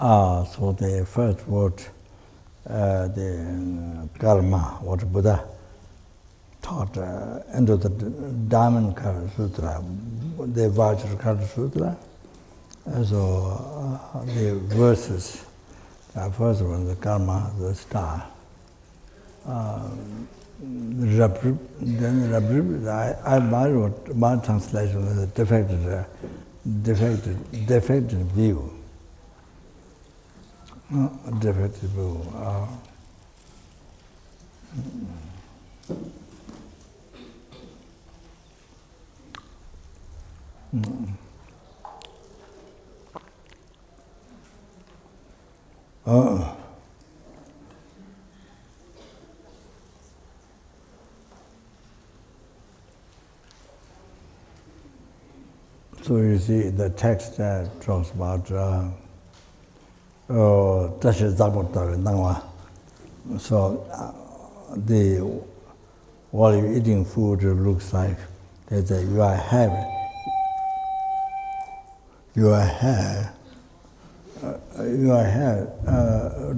So the first word, the karma, what Buddha taught into the Diamond Kara Sutra, the Vajrakara Sutra. So the verses, first one, the karma, the star. Rabrib, then rabrib, my translation is defective view. Defective view. So you see, the text talks about so while you're eating food, it looks like that your hair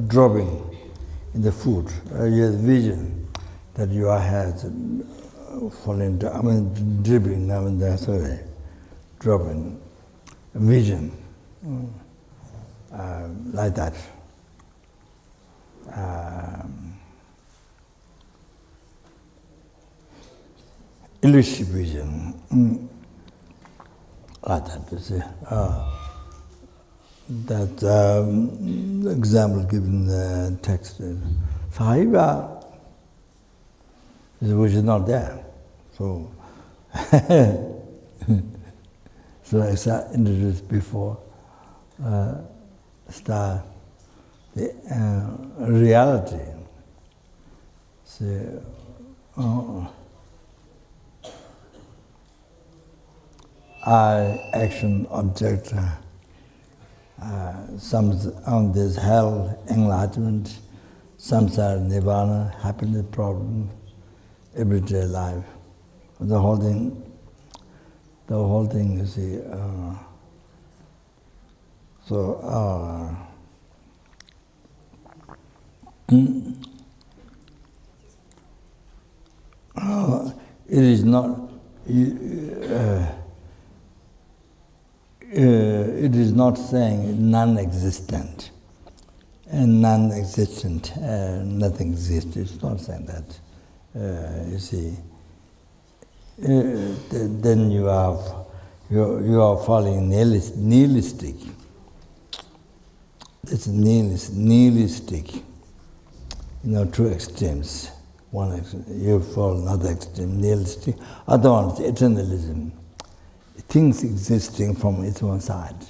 dropping in the food. You have vision that your hair is falling down, dripping, sorry, dropping. Vision, like that. Illusive vision, like that, you see. That example given in the text is Sahiba, which is not there. So, so as I introduced before, start the reality. So, I, action, object, some on this hell, enlightenment, samsara, nirvana, happiness, problem, everyday life. The whole thing, you see. It is not. It is not saying non-existent, and non-existent, nothing exists. It's not saying that. You see, then you are falling nihilistic. It's nihilistic. Two extremes. One extreme, you fall another extreme, nihilistic. Other one is eternalism. Things existing from its own side.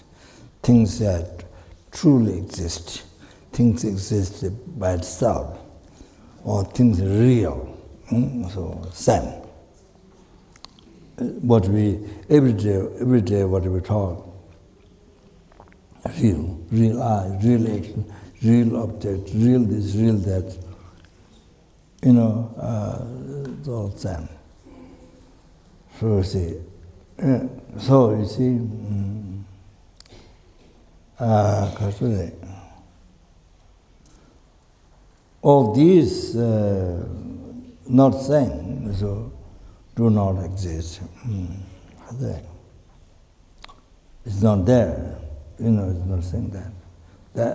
Things that truly exist. Things exist by itself. Or things real. So, same. What we, every day what we talk, real I, real action, real object, real this, real that. It's all same. So you see, all these not saying, so do not exist. It's not there. It's not saying that.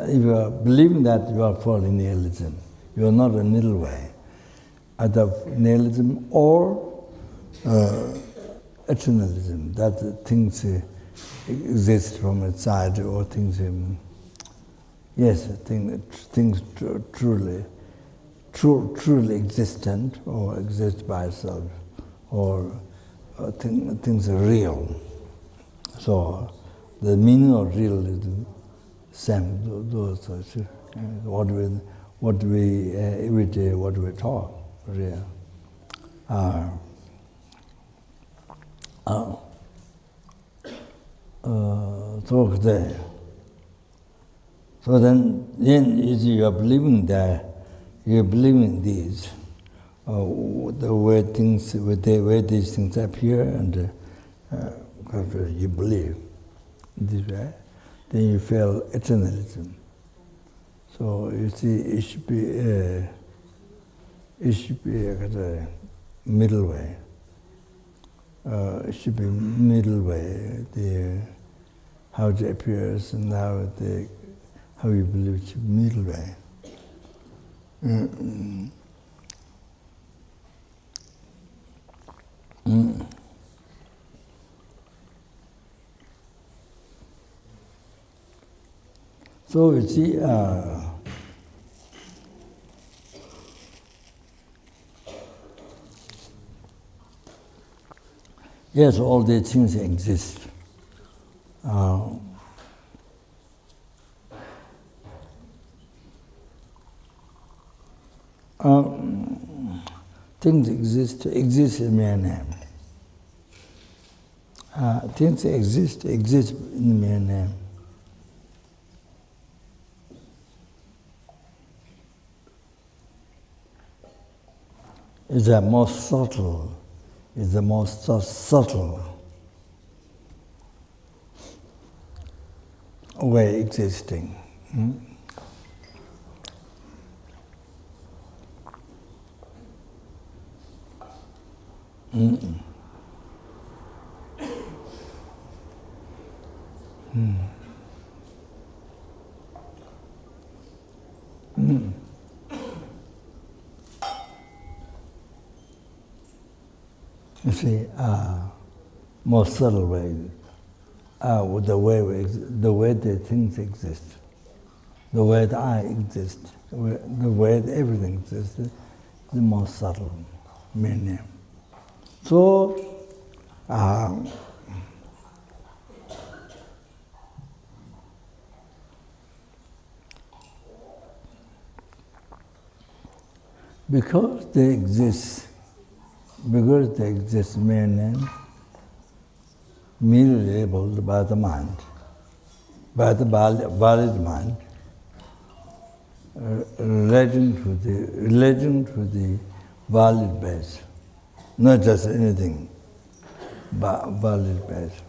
If you are believing that, you are falling nihilism. You are not a middle way. Either nihilism or eternalism, that things exist from its side, or things, things truly existent, or exist by itself, or things are real. So the meaning of real is the same. Those what we every day what we talk real. So then you are believing that, you are believing these, the way these things appear, and you believe this way, then you feel eternalism. So you see, it should be a middle way. It should be middle way. How it appears and how you believe it should be middle way. So you see, yes, all these things exist. Things exist in mere name. Things exist in mere name. Is the most subtle, way existing. You see, more subtle way, the way that things exist, the way that I exist, the way that everything exists, the more subtle meaning. So, because they exist mere name, merely labeled by the mind, by the valid mind, relating to the valid base, not just anything, but valid base.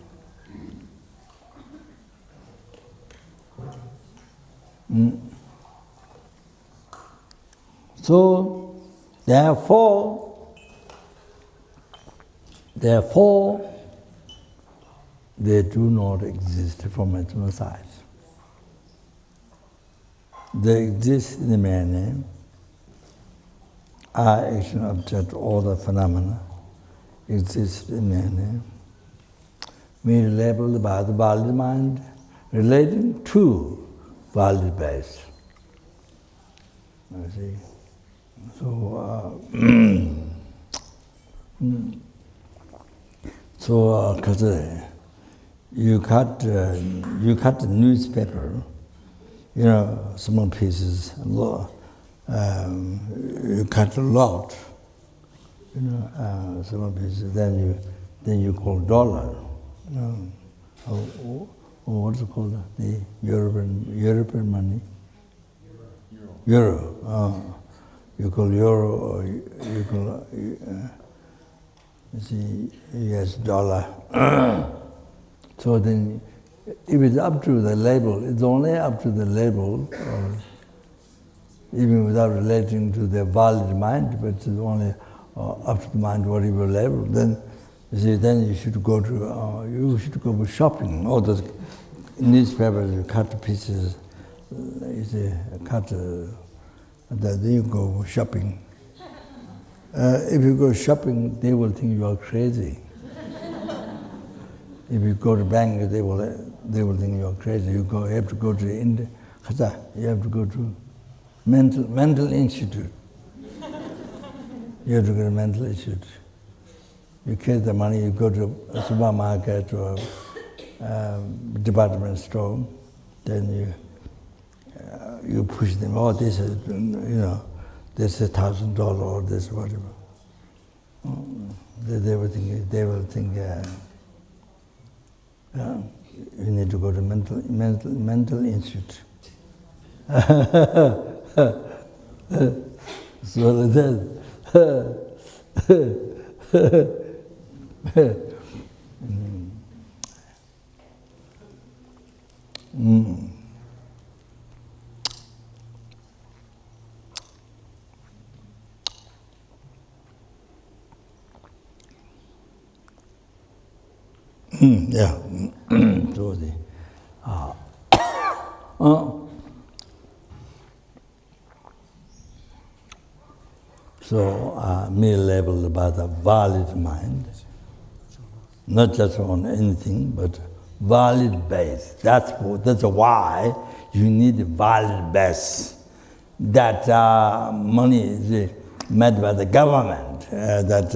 So, therefore, they do not exist from external sides. They exist in the mere name, are action, object, all the phenomena exist in mere name, merely labeled by the valid mind, relating to valid base. You see? So, because you cut the newspaper, small pieces, you cut a lot, small pieces. Then you call dollar, or what's it called? The European money. Euro. You call euro, or you call US dollar. So then, if it's up to the label, it's only up to the label, or even without relating to the valid mind, but it's only up to the mind whatever label. Then you should go to shopping. All those newspapers, you cut the pieces. Then you go shopping. If you go shopping, they will think you are crazy. If you go to bank, they will think you are crazy. You have to go to India. You have to go to mental institute. You have to go to mental institute. You carry the money. You go to a supermarket or a department store. Then you push them. Oh, this is this is $1,000 or this whatever. They will think. You need to go to mental institute. So that. Yeah. So the mere label about a valid mind, not just on anything, but valid base. That's why you need a valid base. That money is made by the government, that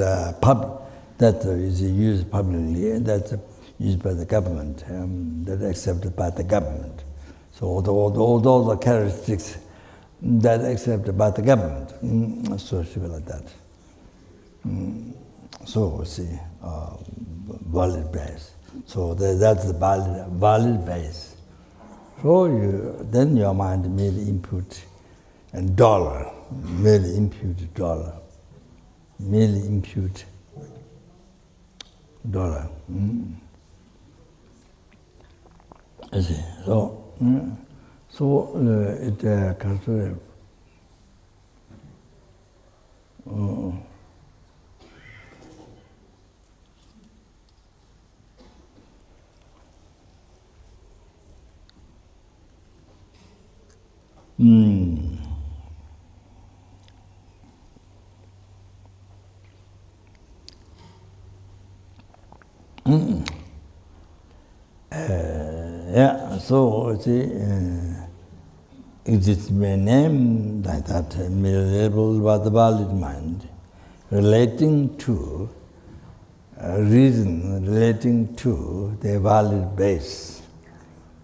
is used publicly, that's used by the government, that accepted by the government. So all the characteristics that accepted by the government, so she will like that. So see, valid base. So that's the valid base. So then your mind merely input and dollar, merely impute dollar, merely impute dollar. I see. So it considered. Yeah, so see, exists may name like that, labeled by the valid mind, relating to reason, relating to the valid base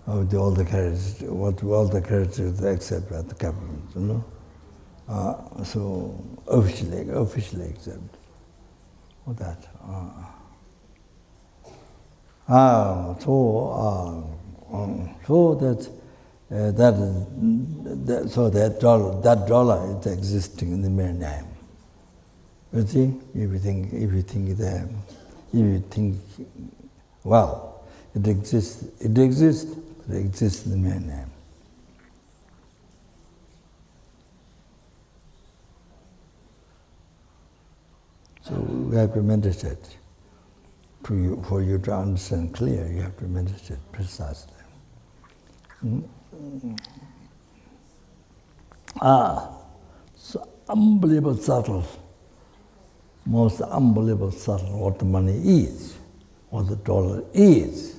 of all the characters, all the characters accept by the government, you know. So officially accept all that. So that dollar is existing in the mere name. You see, if you think well, it exists in the mere name. So we have to meditate. For you to understand clear, you have to meditate precisely. So unbelievable subtle, most unbelievable subtle what the money is, what the dollar is.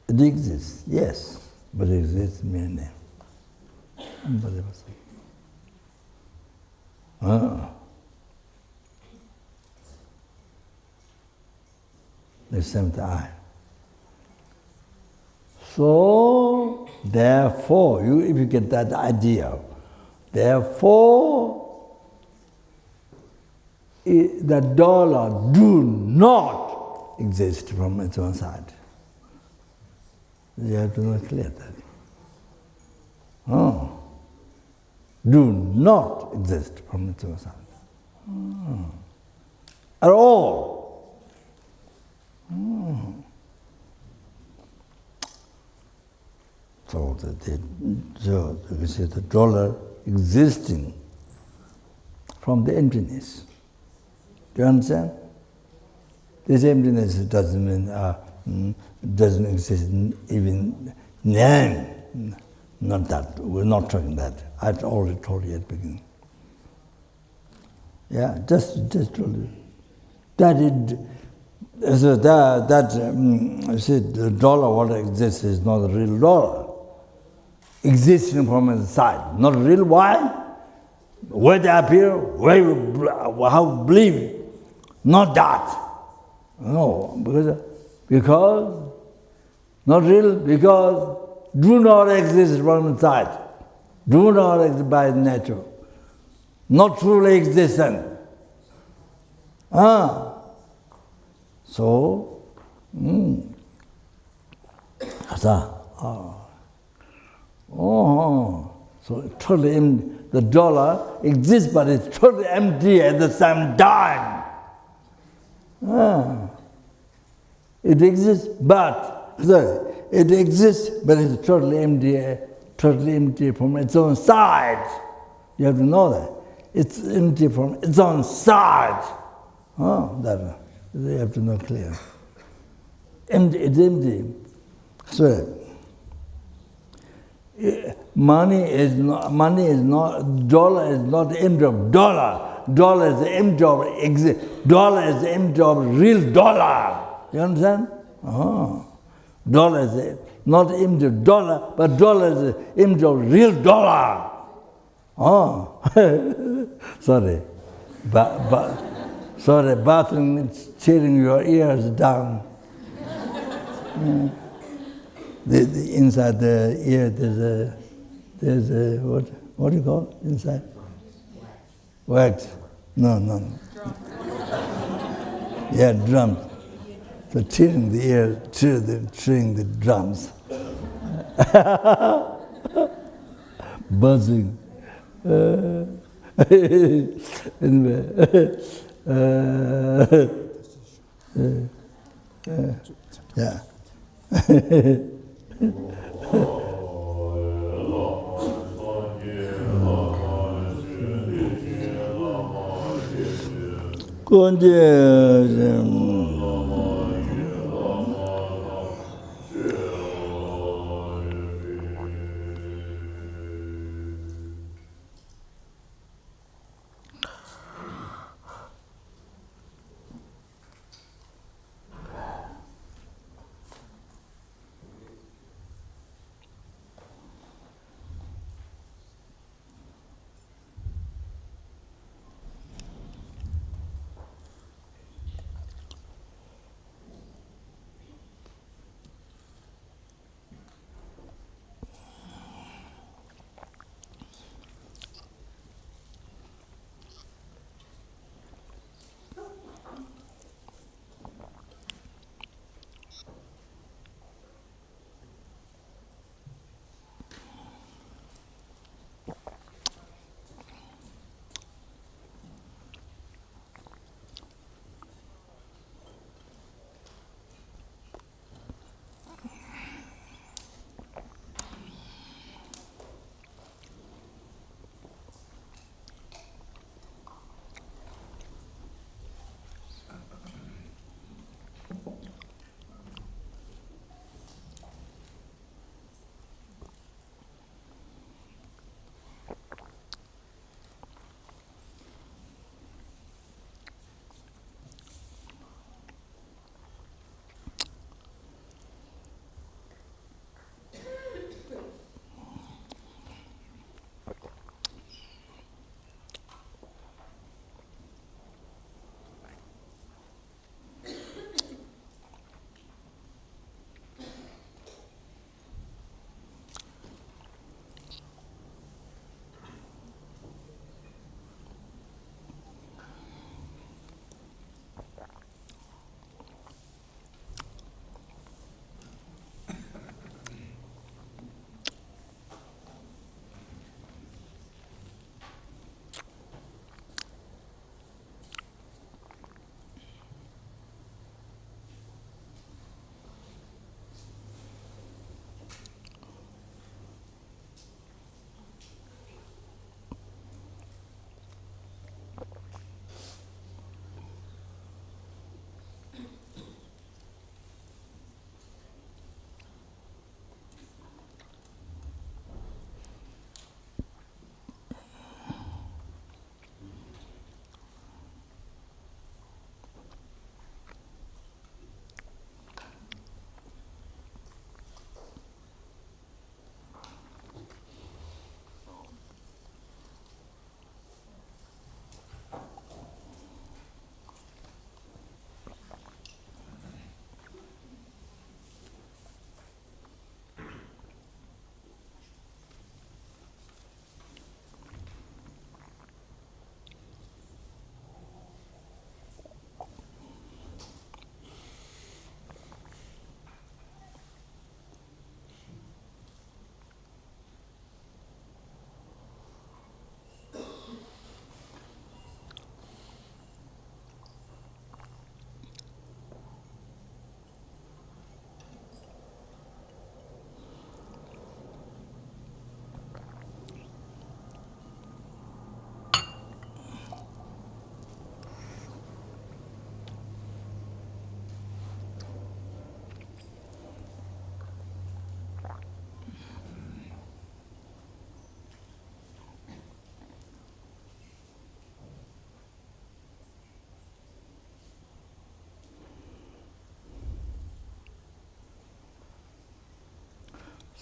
It exists, yes, but it exists in mere name. Unbelievable subtle. The same time. So, therefore, if you get that idea, therefore, the dollar do not exist from its own side. You have to know clear that. Do not exist from its own side. At all. So you see the dollar existing from the emptiness. Do you understand? This emptiness doesn't mean doesn't exist in even name. Not that. We're not talking that. I already told you at the beginning. Yeah, just told you that it. So you see, the dollar what exists is not a real dollar. Existing from inside, not real. Why? Where they appear, how believe, not that. No, because not real, because do not exist from inside, do not exist by nature, not truly existent. So, so totally empty. The dollar exists, but it's totally empty at the same time. It exists, but it's totally empty from its own side. You have to know that. It's empty from its own side. Oh, that you have to know clear. Empty, it's empty. So money is not, dollar is not the empty of dollar. Dollar is the empty of dollar is the empty of real dollar. You understand? Oh. Dollar is not the empty of dollar, but dollar is the empty of real dollar. Oh. Sorry. Sorry, bathroom is tearing your ears down. The inside the ear, there's a what do you call it inside? Wax. No. Yeah, drums. So tearing the ear, tearing the drums. Buzzing. Anyway. Yeah.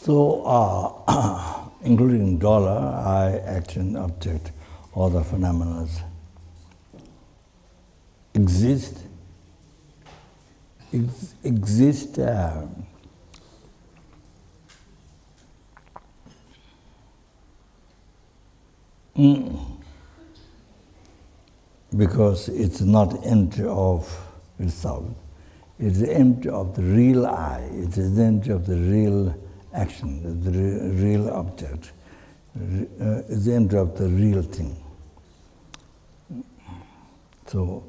So, including dollar, eye, action, object, all the phenomena exist. Exist because it's not empty of itself. It's empty of the real I. It is empty of the real action, the real object. It's empty of the real thing. So,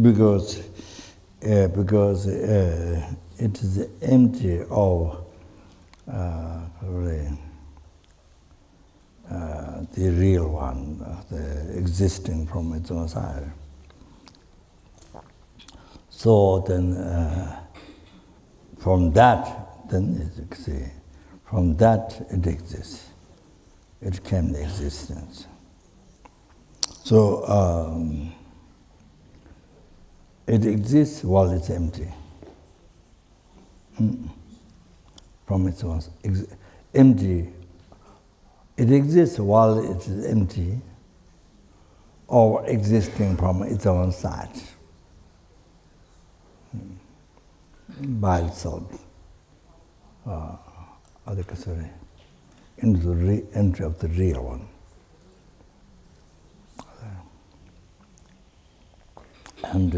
because it is empty of the real one, the existing from its own side. So then, from that, then from that it exists. It came to existence. So it exists while it's empty. From its own empty. It exists while it is empty, or existing from its own side, by itself. Into the entry of the real one. And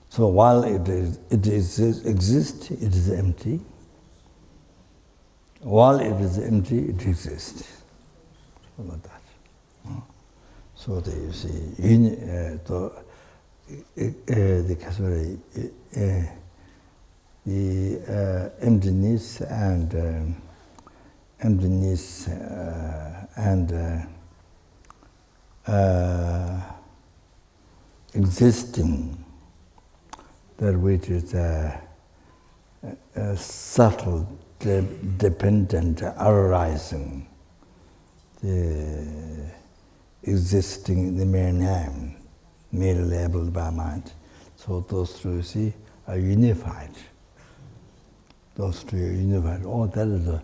so while it exists, it is empty. While it is empty, it exists. Like that. So you see, the emptiness and existing, that which is a subtle, dependent, arising, the existing in the mere name, merely labeled by mind. So those two, you see, are unified. Those two are unified. Oh, that is the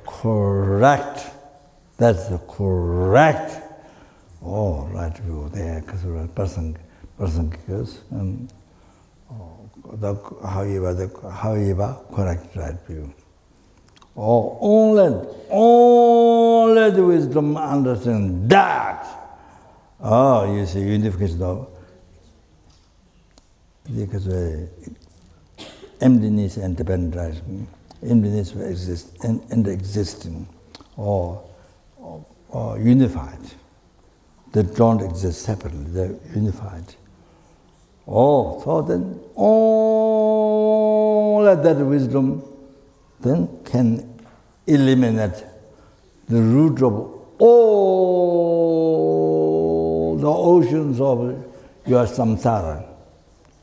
correct. That's the correct. Oh, right view there, because person cares, and however, correct right view. Oh, only the wisdom understands that. Oh, you see, unification of because emptiness and dependent rising, emptiness and existing, or unified. They don't exist separately, they're unified. Oh, so then all that wisdom then can eliminate the root of all the oceans of your samsara.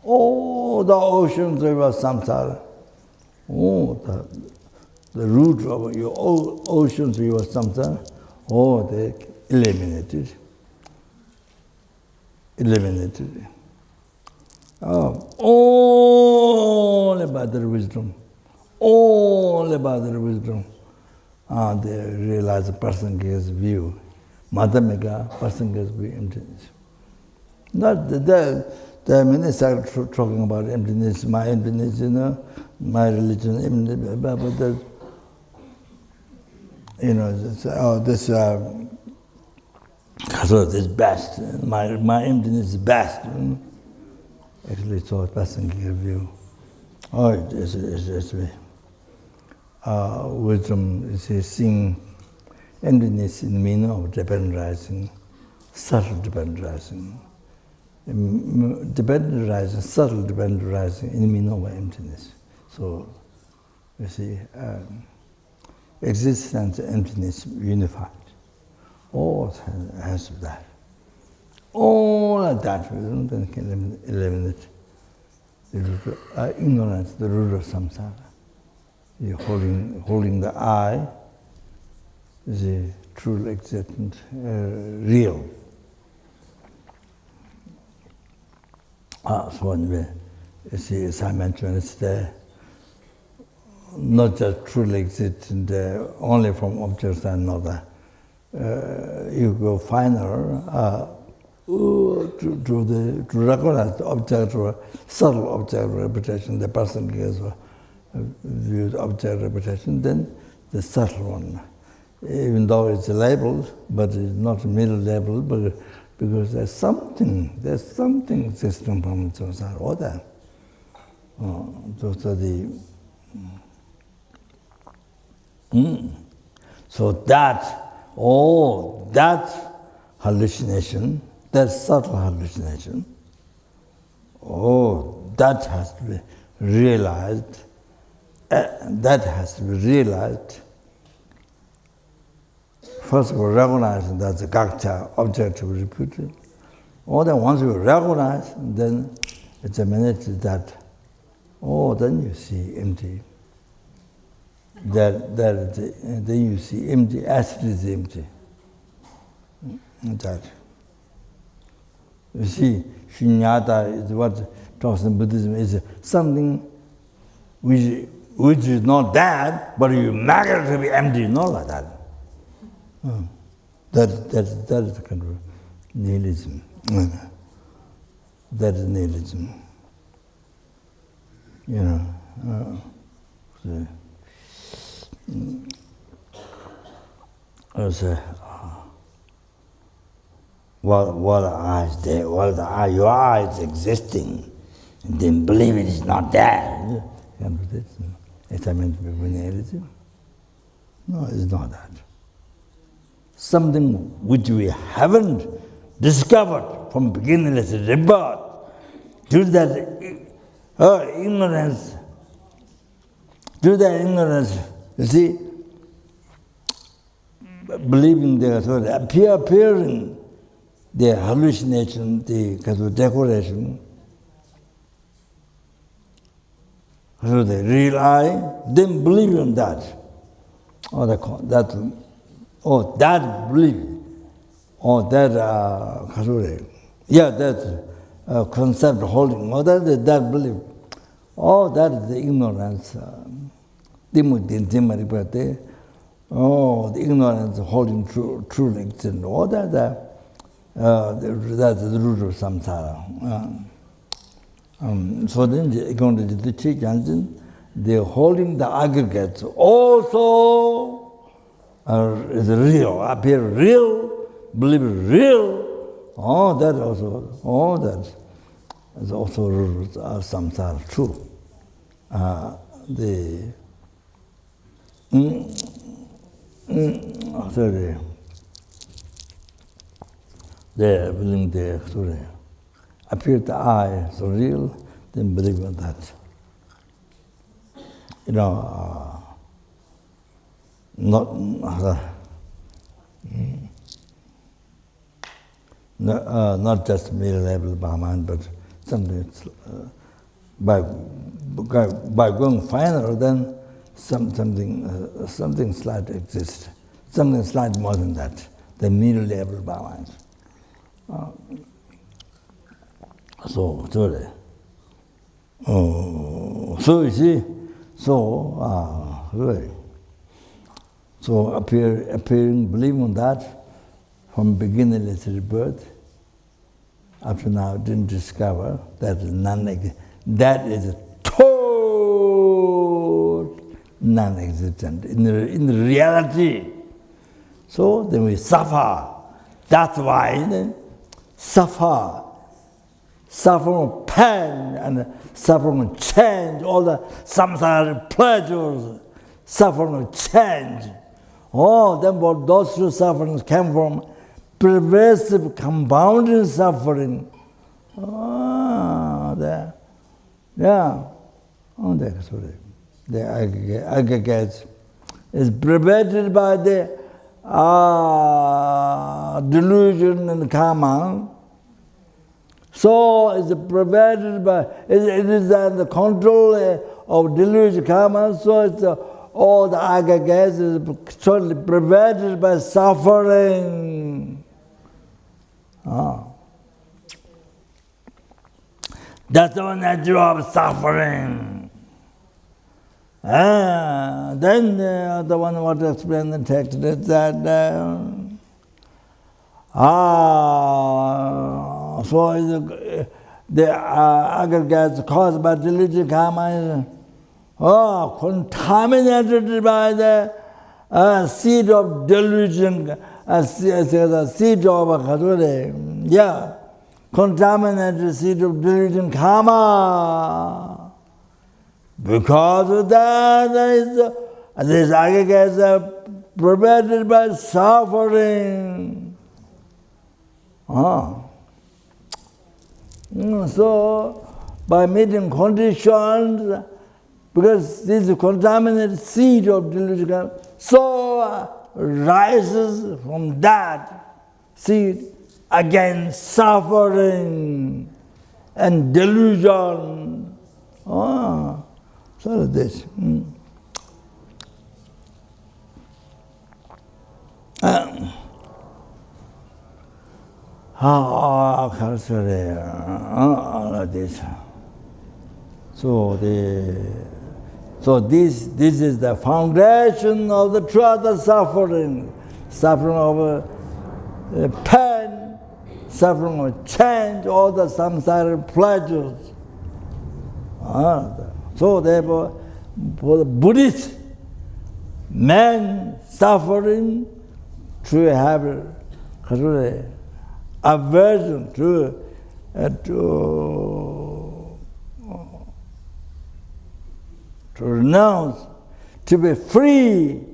All the oceans of your samsara. Oh, the root of your oceans of your samsara, oh, they eliminated. Oh, only by their wisdom. Only by their wisdom. They realize a person gives view. Madhamika, person gives view, emptiness. Not the minute I start talking about emptiness, my emptiness, my religion, emptiness, but that, this is best. My emptiness is best. Actually, so a person can give you. Oh, it's wisdom is seeing emptiness in the meaning of dependent rising, subtle dependent rising. Dependent rising, subtle dependent rising in the meaning of emptiness. So, you see, existence and emptiness unified. All has that. All of that then can eliminate ignorance, the root of samsara. You're holding the I, the true existent, real. So anyway, you see, as I mentioned, it's the not just truly existent only from objects and another. You go finer to recognize the object or subtle object repetition. The person gives views object repetition, then the subtle one. Even though it's labeled, but it's not middle labeled, but because there's something existing from samsara or that. Those are the. So that hallucination, that subtle hallucination, that has to be realized. First of all, recognizing that the gakcha object to be repeated. Then once you recognize, then it's a minute that, then you see empty. Then you see empty as it is empty. That. You see, shunyata is what talks in Buddhism, is something which is not that, but you make it to be empty, not like that. That is the kind of nihilism. That is nihilism. While the eye is there, your eye is existing, and then believe it is not there. Is that meant to be nihilism? No, it's not that. Something which we haven't discovered from beginningless rebirth, due to that ignorance, you see, believing there, so appearing the hallucination, the decoration, so the real I, then believe in that. That belief, that concept holding, that belief, that is the ignorance. The ignorance holding true existence. That's the root of samsara. So then, according to the Chijanjin, they're holding the aggregates also is real, appear real, believe real. That is also root of samsara, true. They believe the appear the eye so real, then believe in that. Not just mere level by mind, but something by going finer, then something slight exists, something slight more than that, the mere level by mind. So you see, so appearing, believing that from beginningless rebirth, up to now didn't discover that that is a total non-existent in the reality. So then we suffer. That's why suffer from pain and suffering from change, all the samsara pleasures, suffering from change. Then what those two sufferings came from pervasive compounding suffering. The aggregates is pervaded by the delusion and karma. So it's provided by, it is under control of delusion karma, so it's all the aggregates is totally provided by suffering. That's the nature of suffering. Then the one what to explain the text is that so the aggregates caused by delusion karma is contaminated by the seed of delusion, seed of contaminated seed of delusion karma. Because of that, these aggregates are provided by suffering. So, by meeting conditions, because this contaminated seed of delusion, so rises from that seed again suffering and delusion. So this. This. So this is the foundation of the truth of suffering of pain, suffering of change, all the samsara pleasures. So therefore, for the Buddhist, man suffering to have aversion to renounce, to be free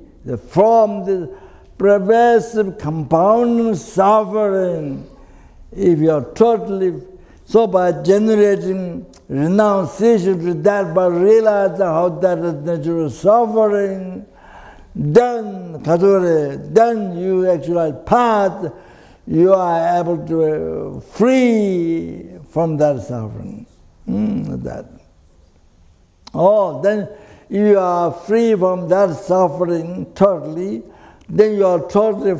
from this pervasive compounding suffering. If you are totally, so by generating renunciation to that, by realizing how that is natural suffering, then you actually path, you are able to free from that suffering. Then you are free from that suffering totally, then you are totally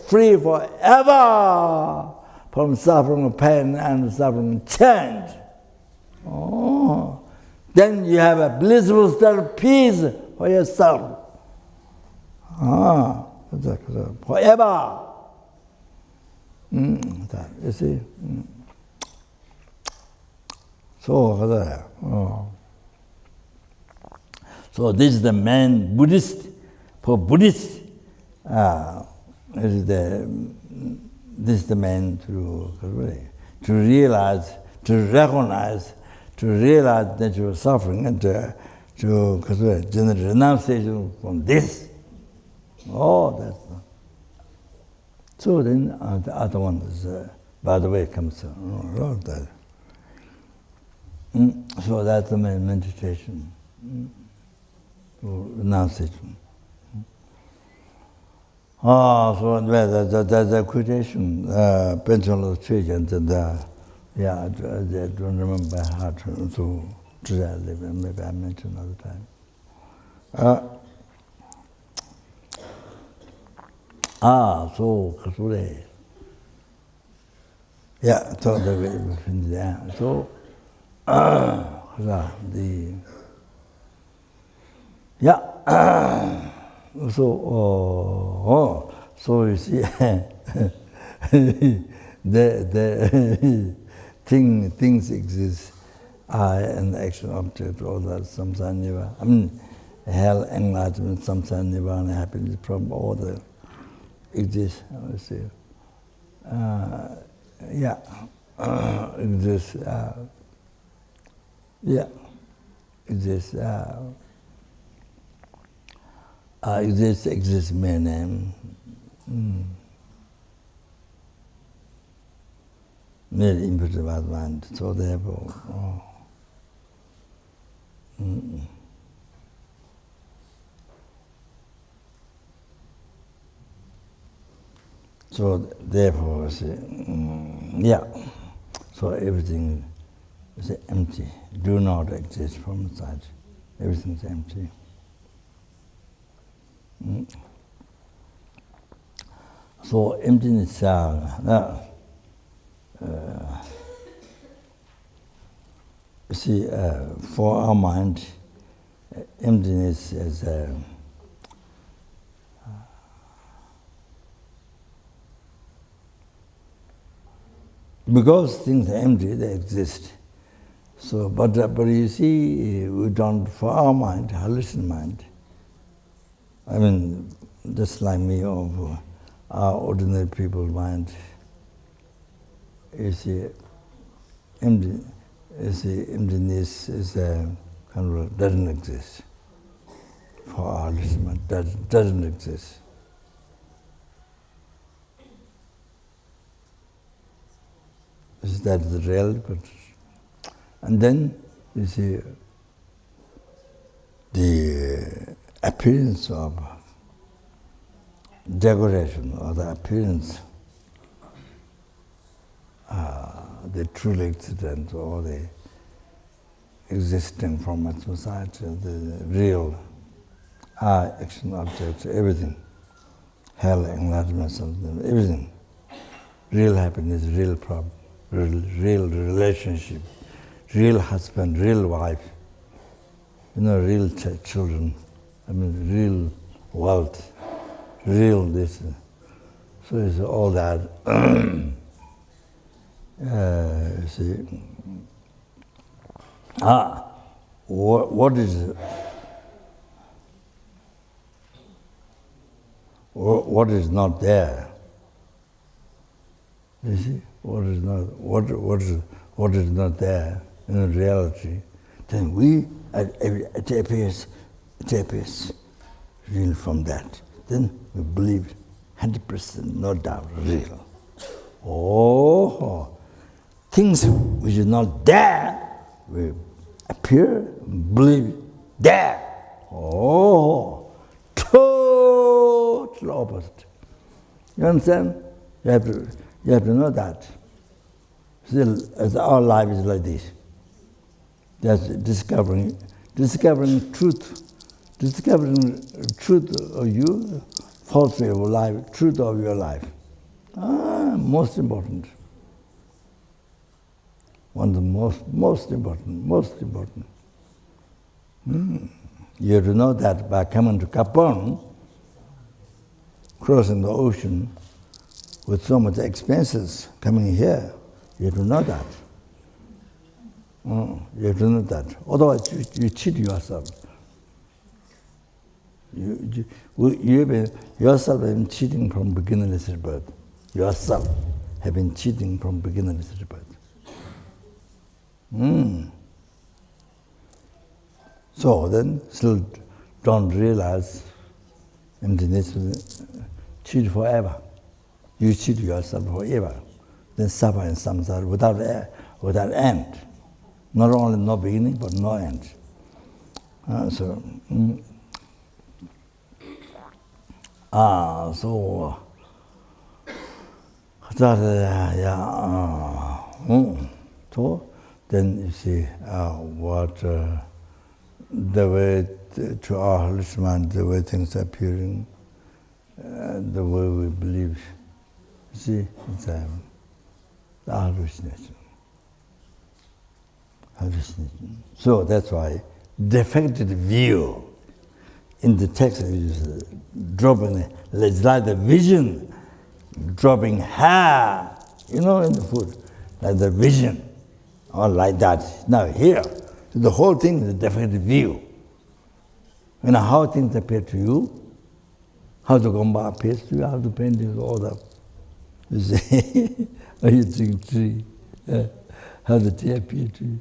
free forever from suffering pain and suffering change. Then you have a blissful state of peace for yourself. Forever. You see? So this is the main Buddhist, for Buddhists, this is the main to realize, to recognize, to realize natural suffering and to generate renunciation from this. That's so then the other one is, by the way, comes that. So that's the main meditation, renunciation. So that's a quotation, Pension Church, and I don't remember how to live, maybe I mentioned another time. So so you see, the things exist, I and the action object, all that samsara nirvana. Hell, enlightenment, samsara nirvana, happiness, from all the exist. I see. Exist. Exists mere name. Mere imperative advance. So therefore, So everything is empty, do not exist from inside. Everything is empty. So emptiness, see, for our mind, emptiness is because things are empty, they exist. So, but you see, we don't, for our mind, hallucinant mind, I mean, just like me, of our ordinary people's mind, you see, emptiness is kind of doesn't exist. For our hallucinant mind, doesn't exist. That is the real, but and then you see the appearance of decoration or the appearance, the truly existent or the existing from its society, the real action objects, everything, hell, enlightenment, something, everything, real happiness, real problem. Real relationship, real husband, real wife, real children, I mean, real wealth, real this. So it's all that. See, what is not there? You see, what is not there in reality? Then it appears real from that. Then we believe 100%, no doubt, real. Oh, things which is not there will appear, believe there. Oh, total opposite. You understand? You have to know that. Still, as our life is like this. That's discovering truth. Discovering truth of you, falsehood of life, truth of your life. Most important. One of the most important. You have to know that by coming to Kopan, crossing the ocean, with so much expenses coming here, you have to know that. You have to know that. Otherwise, you cheat yourself. Yourself have been cheating from beginningless birth. Yourself have been cheating from beginningless birth. So then, still don't realize emptiness will cheat forever. You cheat yourself forever. Then suffer in samsara without end. Not only no beginning, but no end. So then you see what the way to our hallucination, the way things are appearing, the way we believe. See, it's the hallucination. So that's why defective view in the text is dropping, it's like the vision dropping hair, in the food, like the vision, or like that. Now here, the whole thing is a defective view. How things appear to you, how the gomba appears to you, how the painting, all that. You see, how you drink tea, how the tea appears to you,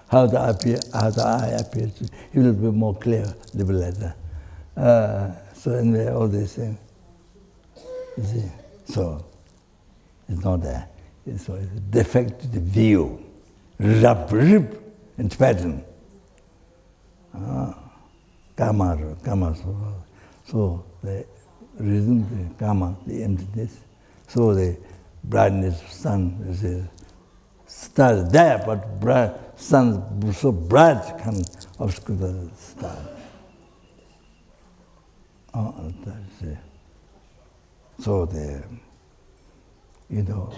how the eye appears to you. It will be more clear, a little later. So anyway, all these things. You see, so it's not there. So it's a defective view, rabrib in Tibetan. Karma. So the reason, the karma, the emptiness. So the brightness of sun is Star is there, but bright, sun so bright can obscure the star. Oh, that's it. So the, you know,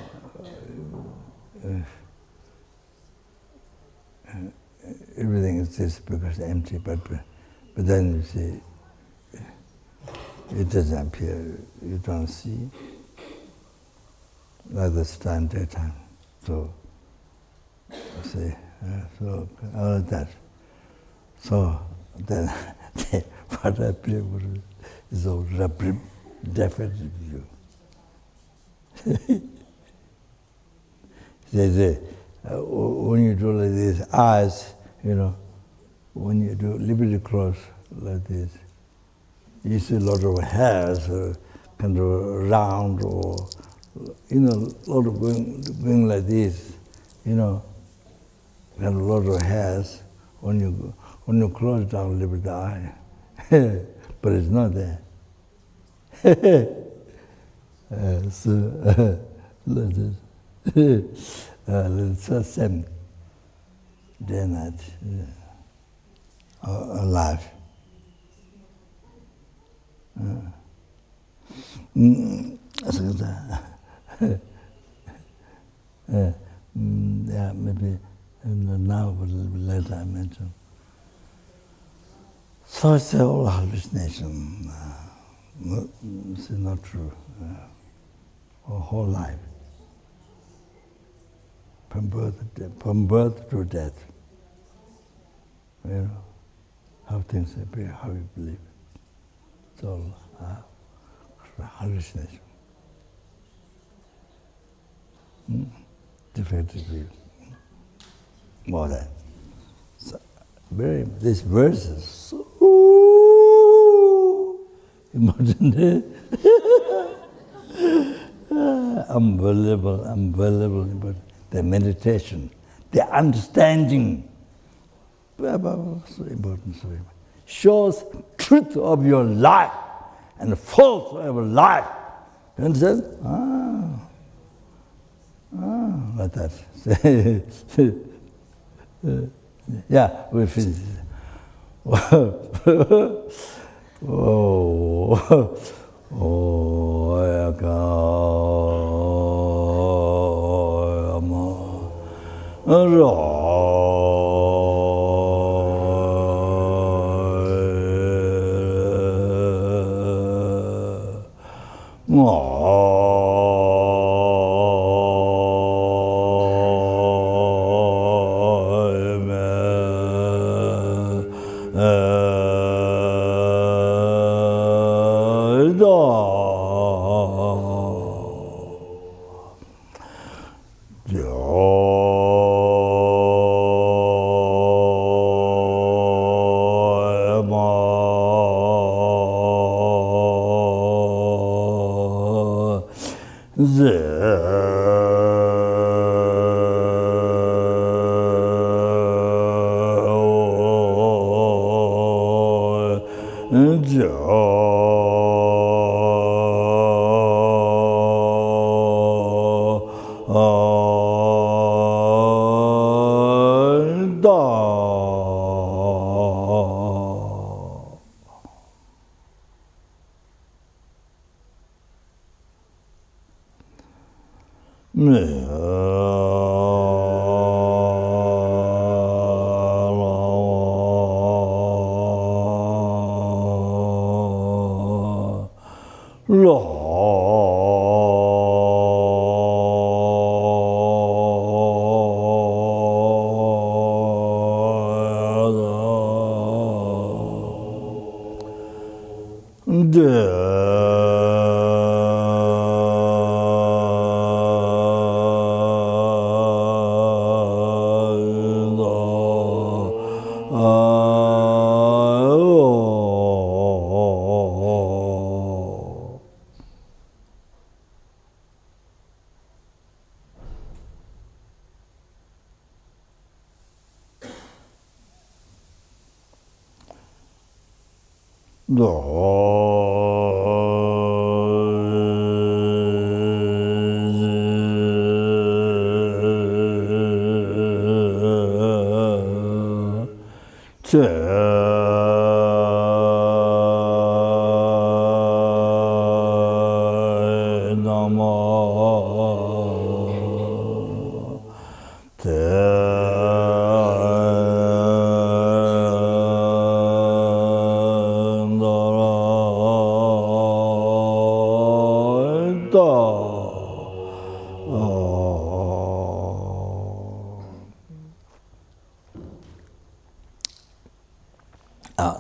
everything is just because empty, but then you see, it doesn't appear, you don't see, like the star in daytime. So, see, so all of that. So then, what I play with is a rabrib, defective view. When you do like this, eyes, you know, when you do a little bit close like this, you see a lot of hairs, kind of round, or, you know, a lot of going like this, you know, and a lot of hairs when you close down a little bit the eye, but it's not there. So like this, it's the same day and night, alive. Yeah, maybe now, but a little bit later I mention. So it's all hallucination. It's not true. Our whole life, from birth to death. You know, how things appear, how you believe. It's all hallucination. Defective view. More than. So, this verse is so important. Unbelievable, but the meditation, the understanding, so important, so important. Shows truth of your life and false of your life. You understand? Like that. Yeah, we finish.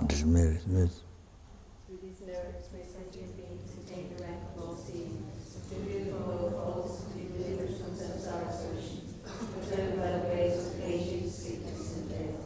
This merit. Through these merits, may sentient beings attain the rank of all seeing, to view from all faults, to be delivered from samsara solution, to turn by the ways of aging, sickness, and death.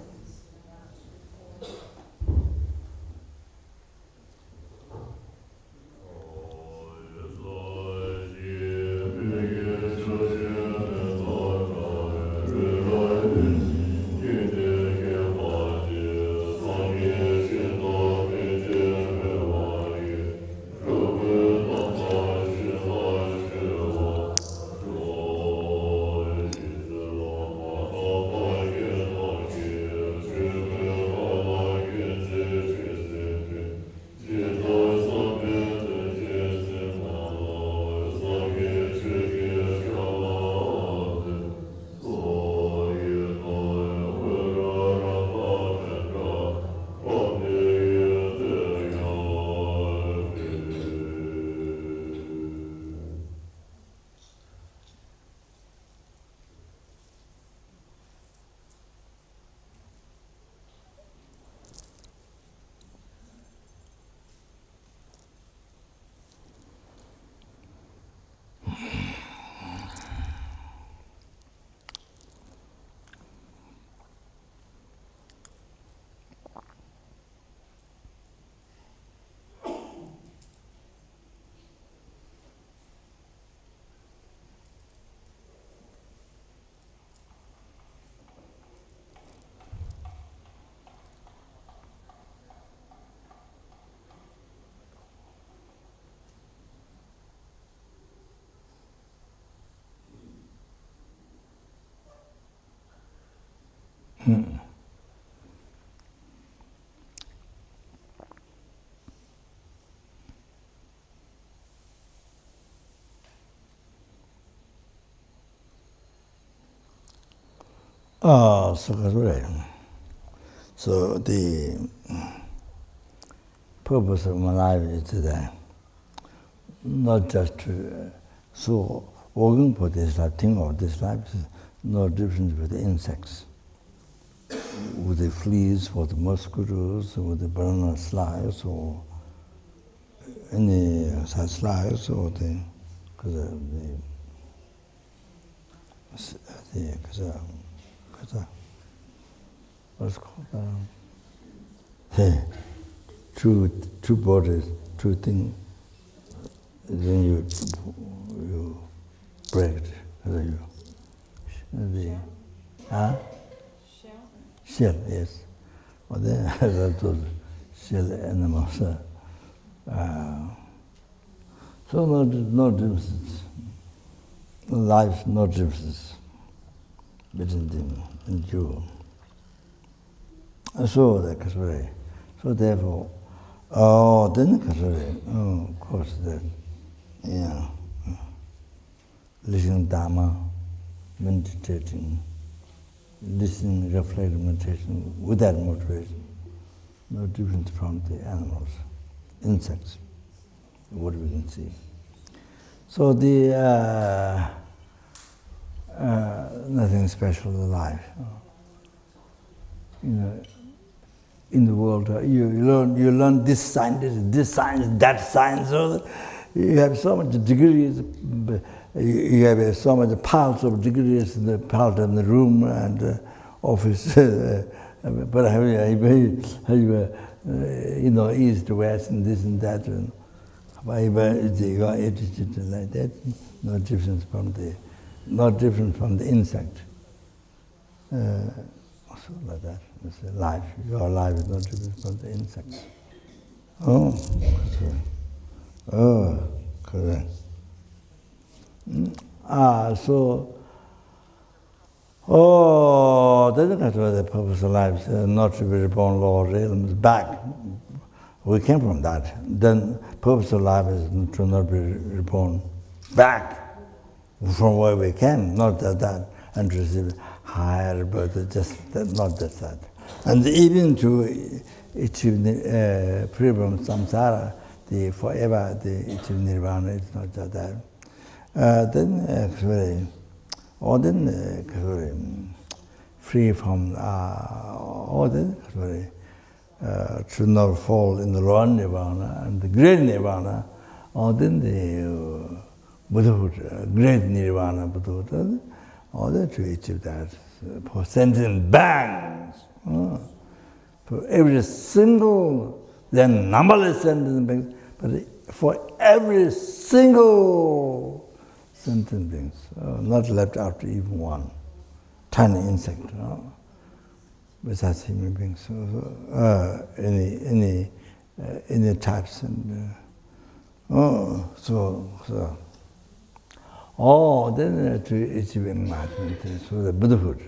So the purpose of my life is today, not just to working for this life, think of this life is no difference with the insects, with the fleas, or the mosquitoes, or the banana flies, or any such flies, or the what's called two bodies, two things. Then you break it. Shell, yes. Well, then those shell animals. So no differences. Life, no differences between them and you. So the Kasuri. So therefore, then Kasuri, of course, listening Dharma, meditating, listening, reflecting, meditation without motivation, no different from the animals, insects, what we can see. So the nothing special in life. In the world, you learn this science, that science. So you have so much degrees. You have so much piles of degrees in the piled in the room and office. But east, west, and this and that. And you are educated like that. No different from the insect. Also like that. It's life. Your life is not different from the insects. Correct. Oh, that's what the purpose of life is, not to be reborn, Lord, realms back. We came from that. Then purpose of life is to not be reborn back from where we came, not that, and to receive higher birth, just that, not just that. And even to achieve free from samsara, the forever, the achieve nirvana, it's not just that. Then actually, or then free from all the to not fall in the lower nirvana and the great nirvana, or then the Buddhahood, great nirvana Buddhahood, or that to achieve that for sentient bangs. For every single, then numberless sentient beings, but for every single sentient beings, not left out even one tiny insect, besides human beings, any types and then to achieve enlightenment, so the Buddhahood.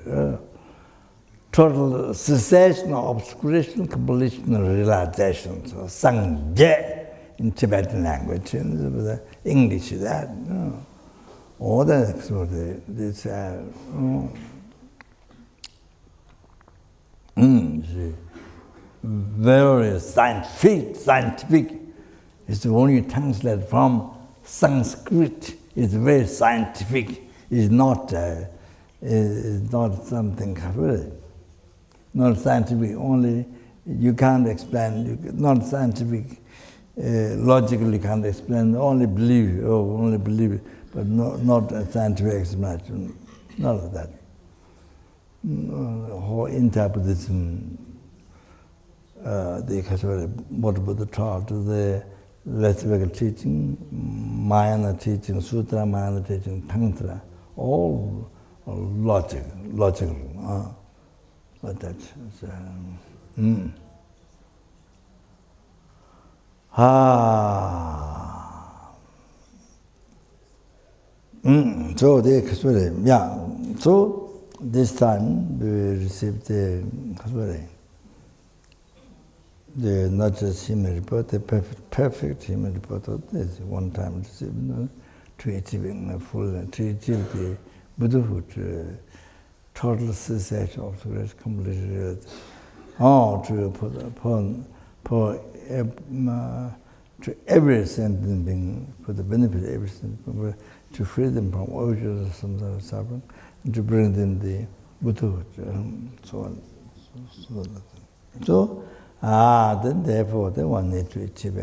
Total cessation of obscuration, completion, realization. So Sangye in Tibetan language, in the English that. All that sort of this very scientific. It's only translated from Sanskrit. It's very scientific. It's not something really. Not scientific, only you can't explain, not scientific, logically can't explain, only believe it, but not a scientific explanation, none of that. Whole interpretation, what Buddha taught, the Lesbical teaching, Mahayana teaching, Sutra, Mahayana teaching, Tantra, all logical. But that's so so this time we received the not just human report, the perfect human report of this one time received, to achieving a full, to achieve the Buddhahood, total cessation of the complete to every sentient being, for the benefit of every sentient being, to free them from origins of samsara suffering, and to bring them the Buddhahood, so on. So then therefore they one need to achieve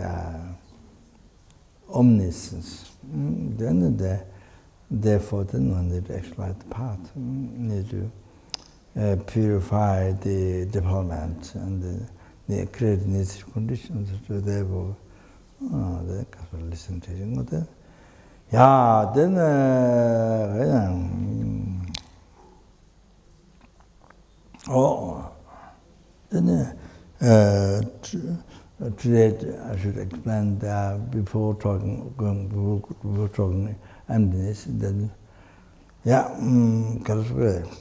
omniscience. Therefore then one need to extract the path, need to purify the development and create necessary conditions to therefore the listen teaching of that. Yeah, then today I should explain that before talking emptiness, then correct.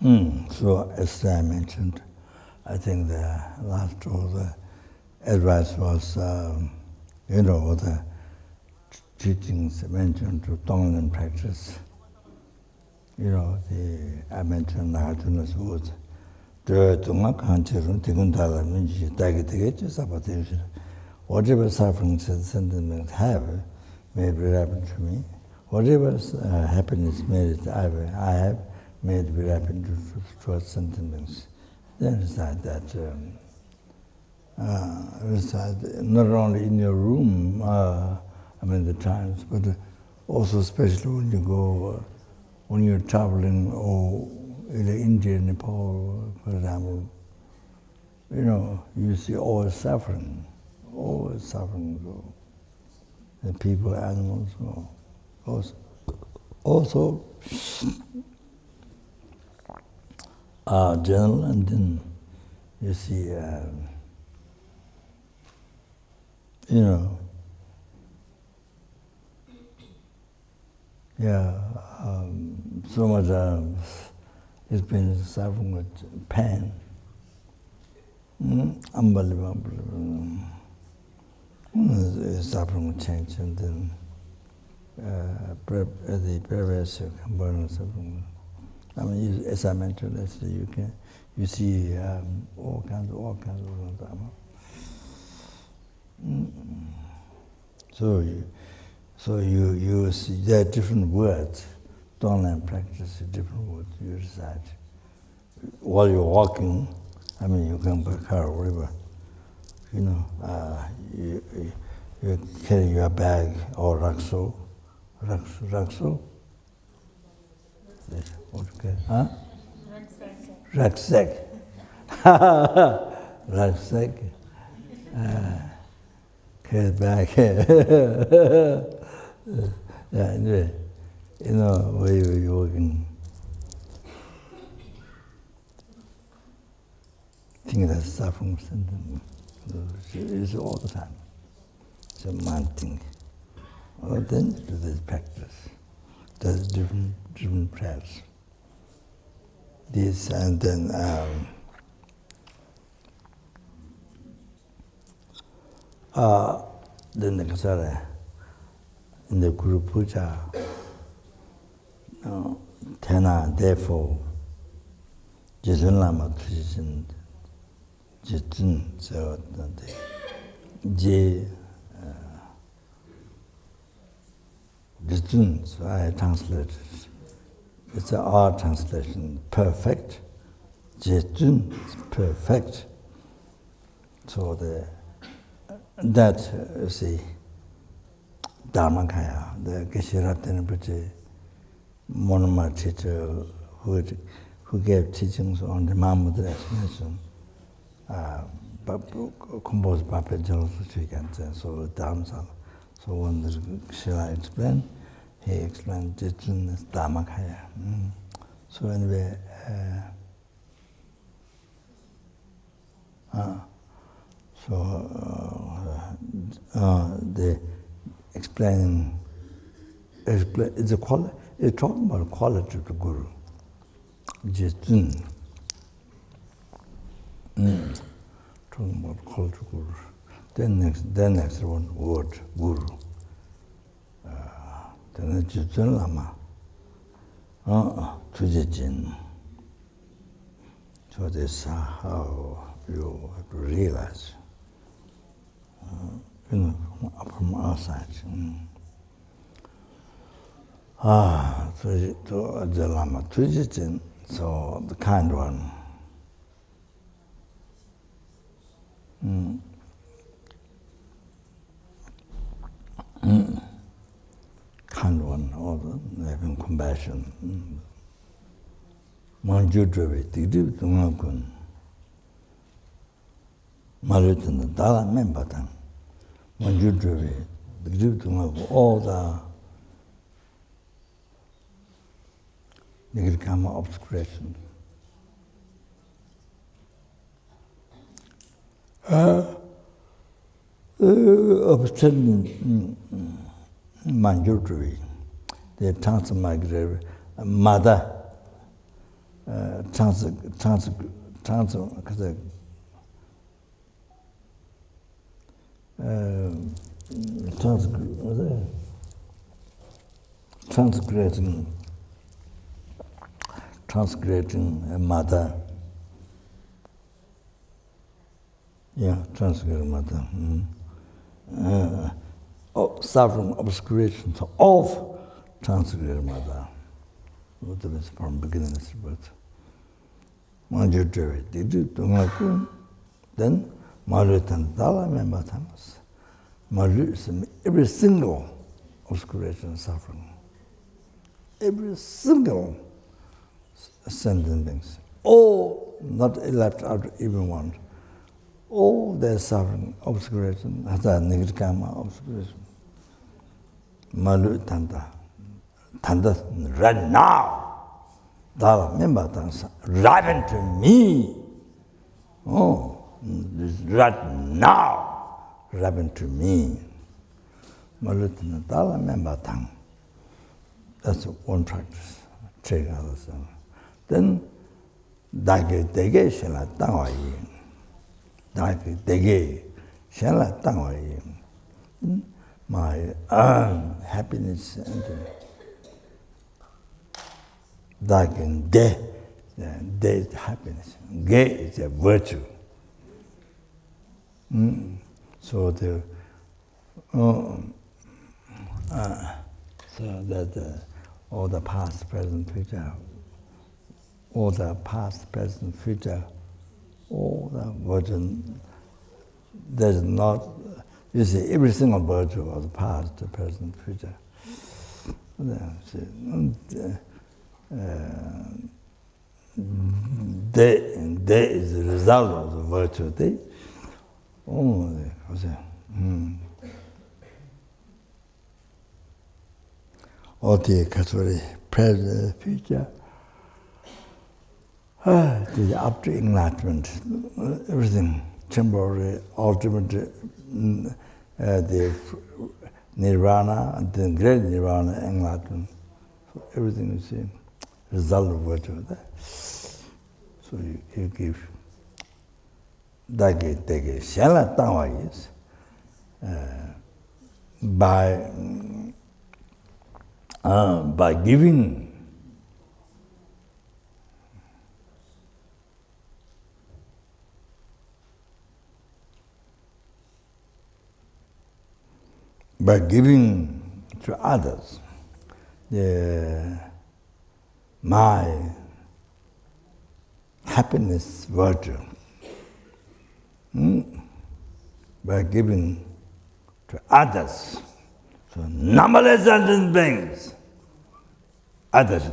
So, as I mentioned, I think the last of the advice was, the teachings mentioned to dominant practice. I mentioned Nagajuna's words. Whatever sufferings and sentiments have may be happened to me. Whatever happiness I have may be happened towards sentiments. Then recite that. Recite not only in your room, the times, but also especially when you go, when you're traveling, or in India, Nepal, for example, you see all suffering, the people, animals, also general, and then you see, so much it's been suffering with pain. Unbelievable. Suffering with change, and then the pervasive components of suffering. As I mentioned yesterday, you see all kinds of Dharma. So you see there are different words. Online practice, different words you recite. While you're walking, you can by car or whatever. You carry your bag or rucksack. Yes, okay. Huh? Rucksack. Rucksack. Carry back. Anyway, where you're walking. Think that suffering is all the time. It's a mind thing. Well, then do this practice. There's different prayers. This and then the Kasara in the Guru Puja, Tena, therefore, Jitun Lama Trijin, Jitun, so Jitun, so I translated. It's an odd translation, perfect. Jitun is perfect. So that, you see, Dharma Kaya, the Geshe-Rat Rinpoche, Monoma teacher who gave teachings on the Mahamudra explanation, composed by Pajal Suchikansa, so Dharma. So when the Shila explained, he explained Jitun as Dharma Kaya. So anyway, the explaining, it's talking about the quality of the Guru. Jitun. Talking about quality of Guru. Then next one, word, Guru. Then Jitun Lama. Tujijin. So this is how you have to realize. From outside. To the Lama Tujijin, so the kind one. Kind one, or having compassion. Manjudravi, Tigdib Tungakun. Marutan, Dala Membatan. Manjudravi, Tigdib Tungakun, all the Nigirkama obscuration. Obscuring Manjudravi, the transmigratory mother, transgrading mother. Yeah, transgrading mother. Suffering obscuration of transgrading mother. That is from beginning of birth. Then Marutan Dala member Thomas. Maru is every single obscuration suffering. Every single sentient beings. All not left out even one. All their suffering, obscuration, has a negative karma obscuration. Malu Tanda. Tanda right now. Dala member Thomas. Ripen to me. Oh. Right now, ripen to me. Malutina Dala member tongue. That's one practice. Take others. Then, Dage Dege Shela Tangwai. Dage Dege Shela Tangwai. My happiness and Dage De is happiness. Ge is a virtue. So the so that all the past, present, future, all the past, present, future, all the virtue. There's not. You see, every single virtue of the past, the present, future. They is the result of the virtue. They. Oh, all the Catholic present, future, up to enlightenment, everything temporary, ultimate, the nirvana, and then great nirvana, enlightenment. So everything is the result of virtue. So you give. Dage Dege Shela Tangwa is by giving to others my happiness virtue. By giving to others, so numberless sentient beings. Others,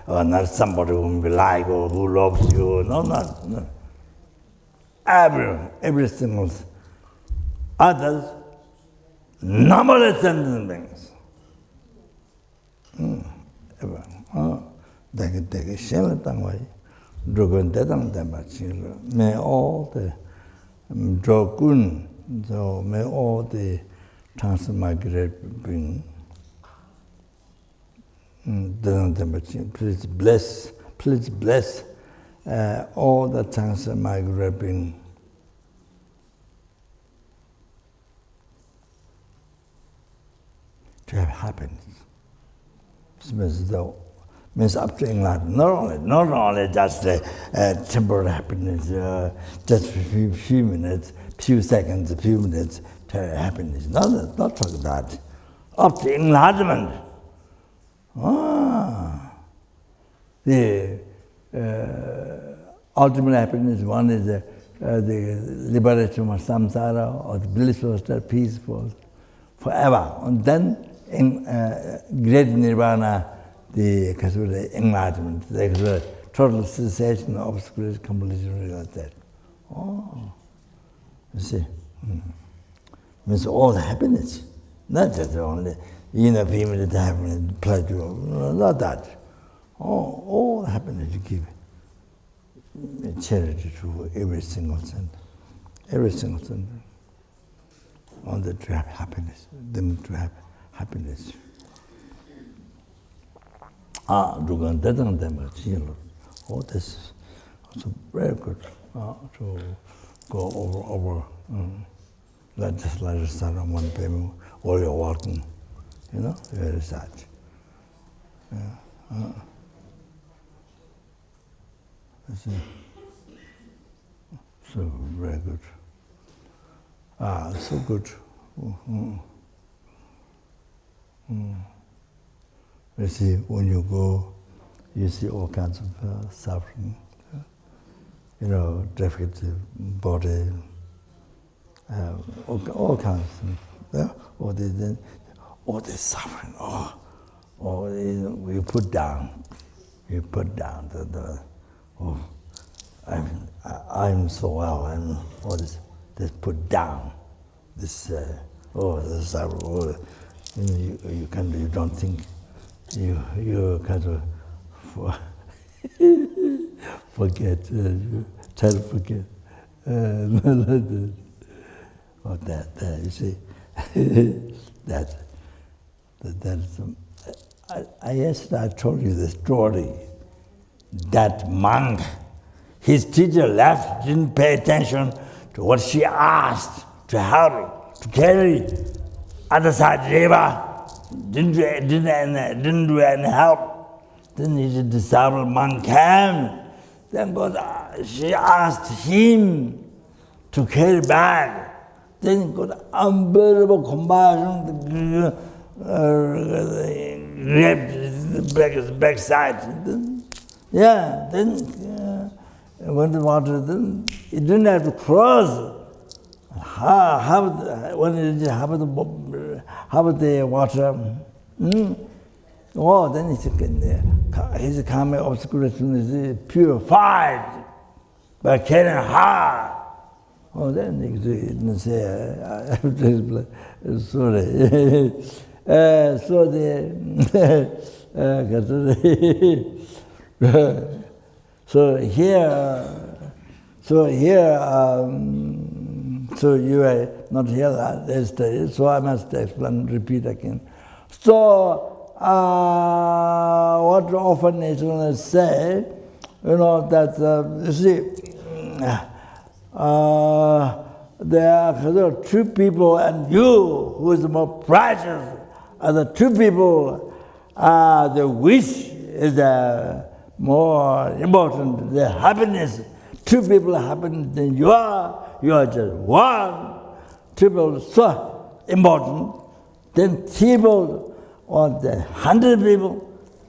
not somebody whom you like or who loves you. No. Every single others, numberless sentient beings. May all the Drokun, so may all the transmigrate beings, please bless all the transmigrate beings. To have happiness. Means up to enlightenment. Not only just temporary happiness, just a few minutes, few seconds, a few minutes happiness. Not talking that. Up to enlightenment. The ultimate happiness, one is the liberation from samsara, or the blissful state, peaceful, forever. And then in great nirvana, the enlightenment, the total cessation of obscurity, completion, like that. You see, means all the happiness, not just only inner few minutes happiness, pleasure, not that. All the happiness you give, charity to every single center, on the to have happiness, them to have happiness. Rugan Dadang Dama Chilo, Oh, this is also very good to go over just like a son of one payment, all your walking, very sad. So very good. So good. You see, when you go, you see all kinds of suffering. Defective body, all kinds of things. All the suffering. You put down. You put down I'm so well, and all this put down. This the suffering. You don't think. You kind of forget. Try to forget. That you see, that is. Yesterday I told you the story. That monk, his teacher left, didn't pay attention to what she asked to help, to carry other side river. Didn't do any help. Then his disciple monk came. Then God, she asked him to carry back. Then God, unbearable compassion, grabbed his backside. Then when the water, then he didn't have to cross. When it happened the water, then his karmic obscuration is purified by carrying hard. Then he didn't say, sorry. So you are not here yesterday, so I must explain, repeat again. So, what often is going to say, that, you see, there are two people, and you, who is more precious, are the two people, the wish is more important, the happiness. Two people are happy than you are just one. Two people so important. Then people, or the 100 people,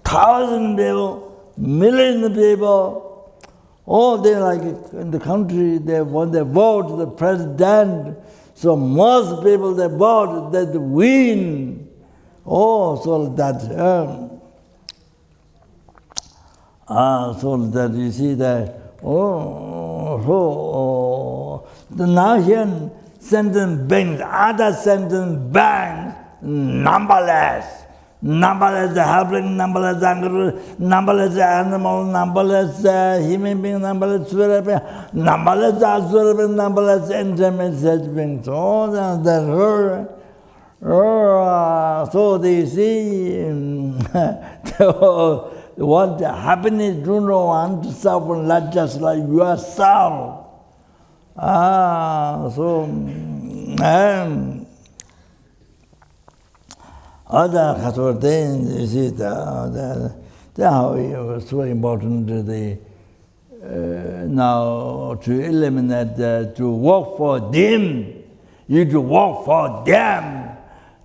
1,000 people, million people, all they like in the country, when they vote the president, so most people they vote that win. So that you see that. Now here sentient beings, other sentient beings, numberless the helping, numberless anger, numberless animal, numberless human being, numberless spirit being, numberless asura being, numberless intermediate beings. So they see want happiness, do not want to suffer, not just like yourself. Other things, you see, that's how it was so important now to eliminate, to work for them. You to work for them,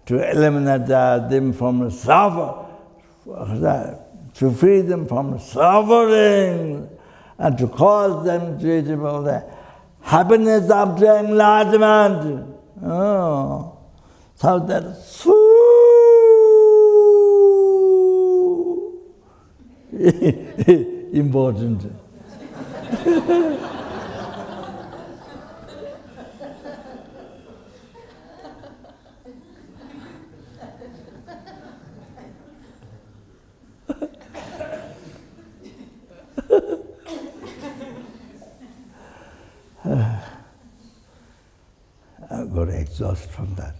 to eliminate them from suffer, to free them from suffering, and to cause them to achieve the happiness after enlightenment. So that's so important. I got exhausted from that.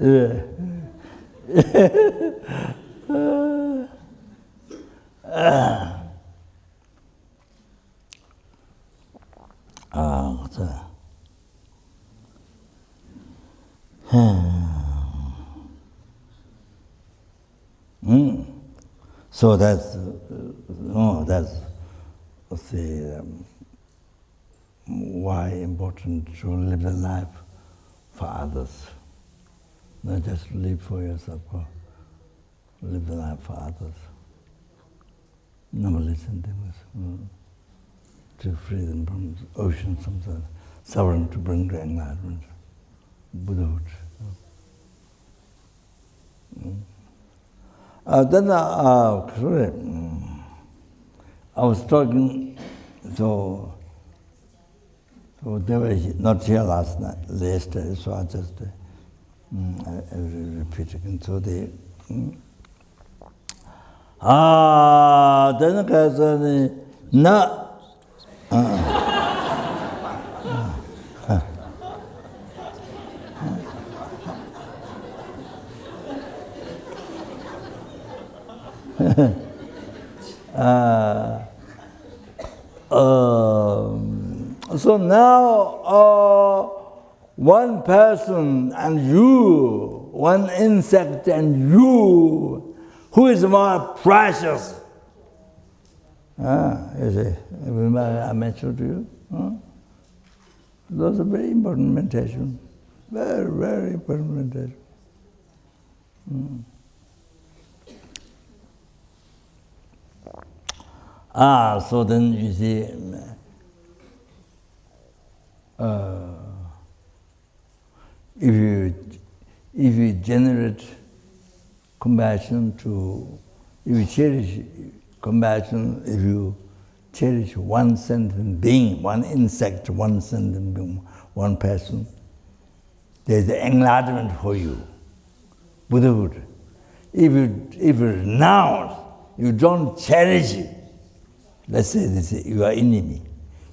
So that's why important to live the life for others, not just live for yourself, but live the life for others. Never listen to this. To free them from ocean, samsara, suffering to bring to enlightenment, Buddhahood. Then I was talking, so they were not here last night, yesterday, so I just I repeat again. So they, then no. So now one person and you, one insect and you, who is more precious? You see, remember I mentioned to you? Those are very important meditation. Very, very important meditation. So then you see, if you generate compassion if you cherish compassion, if you cherish one sentient being, one insect, one sentient being, one person, there's enlightenment for you, Buddhahood. If you renounce, you don't cherish it. Let's say this is your enemy.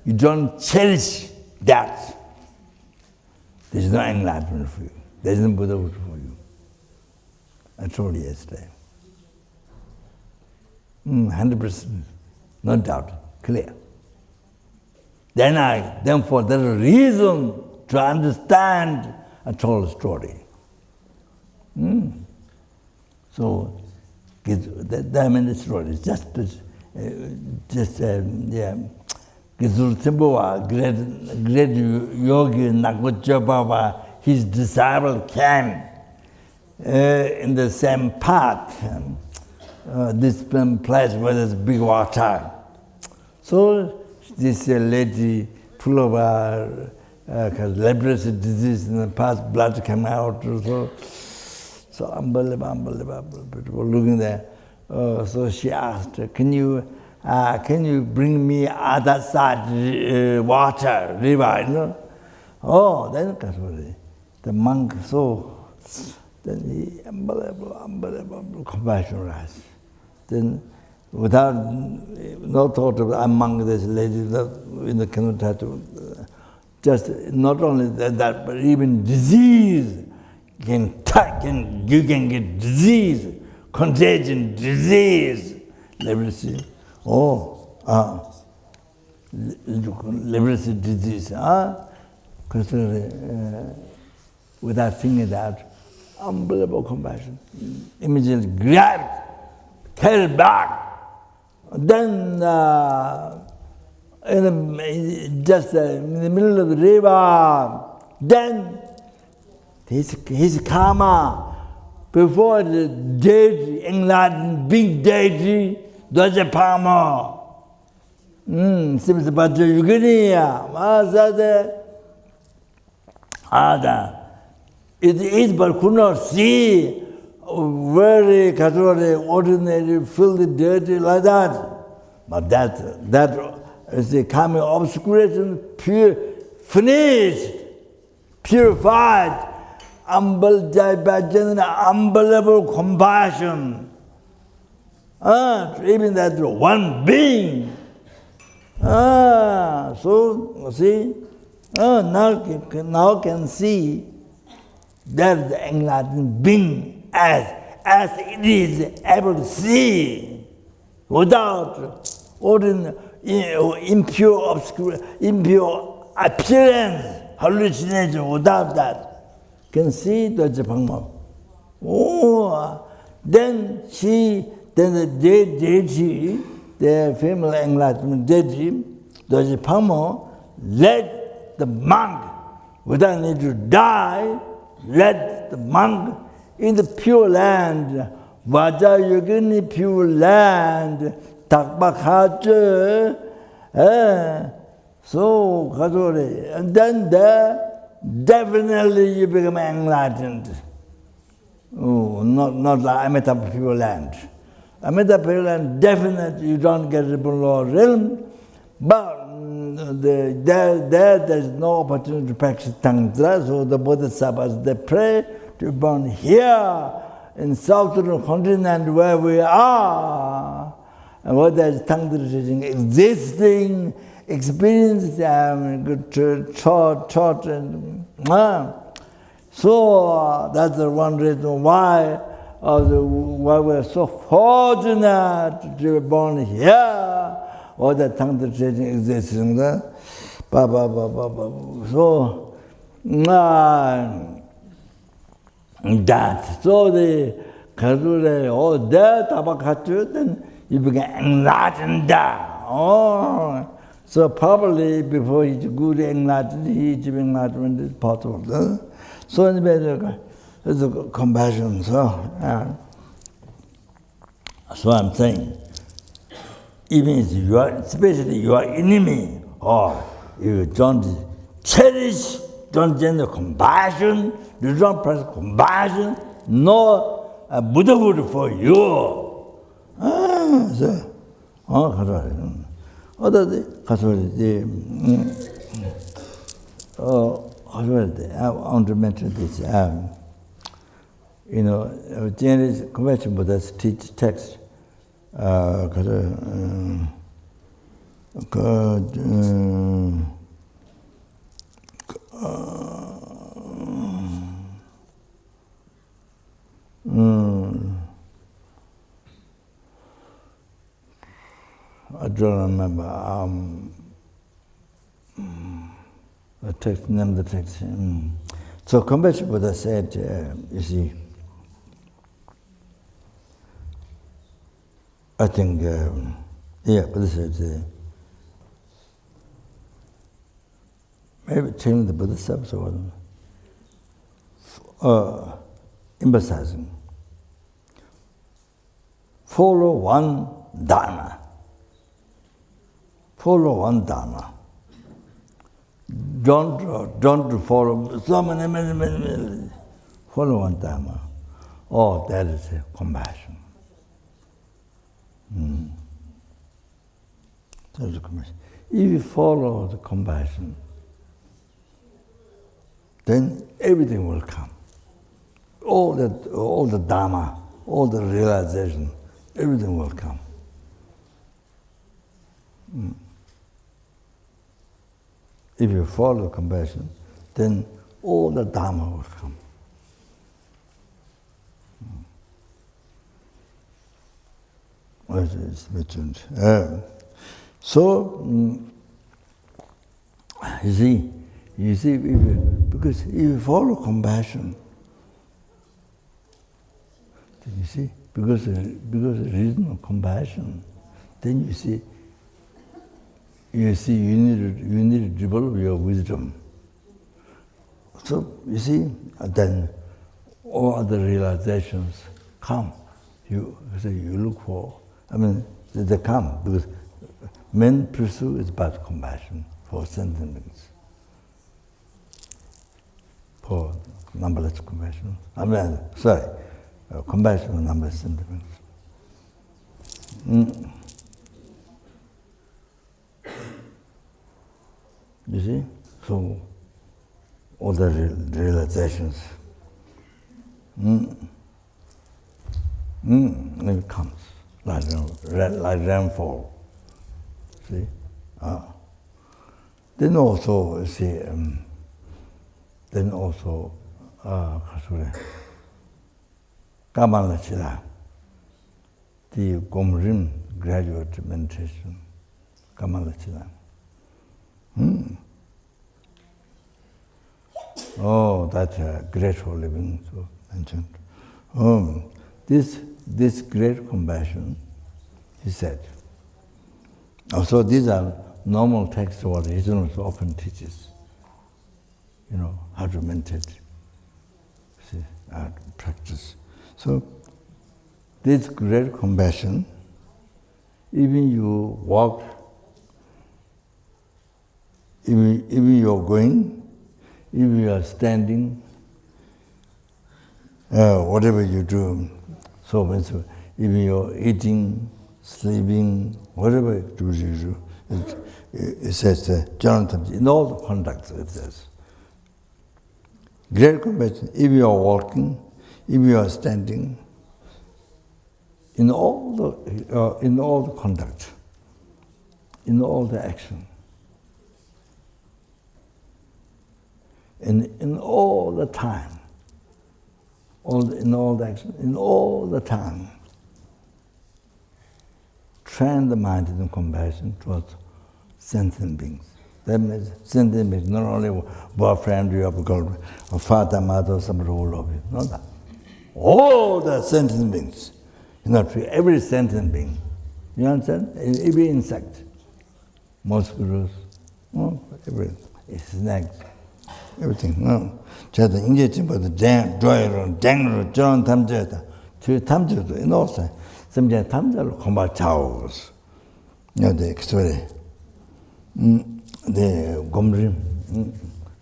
You don't cherish that. There's no enlightenment for you. There's no Buddhahood for you. I told you yesterday. 100%, no doubt, clear. Then for that reason to understand, I told a story. So, that many stories, just Gizur Timbuwa, great yogi Naguchabawa, his disciple came in the same path, this place where there's big water. So this lady full of leprosy disease in the past, blood came out. So unbelievable, people looking there. So she asked, can you bring me other side water, river, you know? Oh, then the monk then he unbelievable compassion rise. Then without no thought of among this lady in the canoe, just not only that, but even disease you can get disease, contagion, disease, leprosy. Leprosy disease, without thinking that, unbelievable compassion. Immediately grabbed, carried back. Then, just in the middle of the river, then his karma, before the deity, enlightened big deity, Dwajapama, Simsabhaja Yuginiya, it is but could not see very ordinary, filthy, dirty like that. But that is the karmic obscuration, pure, finished, purified, unbelievable compassion. Even that one being. So, see, now can see That is the enlightened being as it is able to see without ordinary, impure appearance, hallucination, without that. Can see the Japangma. Oh, then the deity, the female enlightenment deity, the Japangma, let the monk, without need to die, let the monk in the pure land, Vajrayogini pure land, Takbakhaja, so Kazori, and then there, definitely you become enlightened. Oh, not like Amitabha pure land. Amitabha pure land, definitely you don't get the below realm, but there's no opportunity to practice Tantra, so the Bodhisattvas, they pray to be born here in southern continent where we are, and where there's Tantra teaching existing, experience, good thought, and so that's the one reason why we're so fortunate to be born here. All the Tantra teaching exists in there. So, that. So the Kadure, oh, that Tabakatu, then you become enlightened. Oh, so probably before he's good enlightened, he's enlightenment is possible. So anyway, there's a compassion. So I'm saying, even if you are, especially your enemy, or you don't cherish, don't generate compassion, you don't practice compassion, no Buddhahood for you. I want to mention this. Chinese convention Buddhists teach text. I don't remember the text, name the text. So Compassion Buddha said, you see, I think, Buddha said, maybe telling the Bodhisattvas or emphasizing, follow one Dharma. Follow one Dharma. Don't follow so many. Follow one Dharma. Oh, that is compassion. That is compassion. If you follow the compassion, then everything will come. All the Dharma, all the realization, everything will come. If you follow compassion, then all the Dharma will come. It's mentioned. So, you see, because if you follow compassion, you see, because the reason of compassion, then you see you need to develop your wisdom. So you see, then all other realizations come. You look for. I mean, they come because main pursuit is about compassion for sentient beings, for numberless compassion. Compassion for numberless sentient beings. You see? So, all the realizations, it comes like rainfall. See? Then also, Kamala Chila, the Gomrim graduate meditation, Kamala Chila. Oh, that's grateful living, so mentioned. This great compassion, he said. Also, these are normal texts what His often teaches. How to meditate, see, how to practice. So, this great compassion, even you walk, even you're going, even you are standing, whatever you do, so even you're eating, sleeping, whatever you do, it says, Jonathan, in all the conducts, it says. Great compassion, if you are walking, if you are standing, in all the conduct, in all the action, in all the time, in all the action, in all the time, train the mind in compassion towards sentient beings. That means sentient beings, not only boyfriend, you have got a father, mother, somebody who love you. Not that. All the sentient beings. Every sentient being. You understand? Every insect, mosquitoes, every snakes, everything. No. 제가 이제 지금부터 joy로 댕으로 좋은 탐제다. 그 탐제도 이노세. 심지어 탐제로 공부 차오스. 여대 그소리. 네 곰림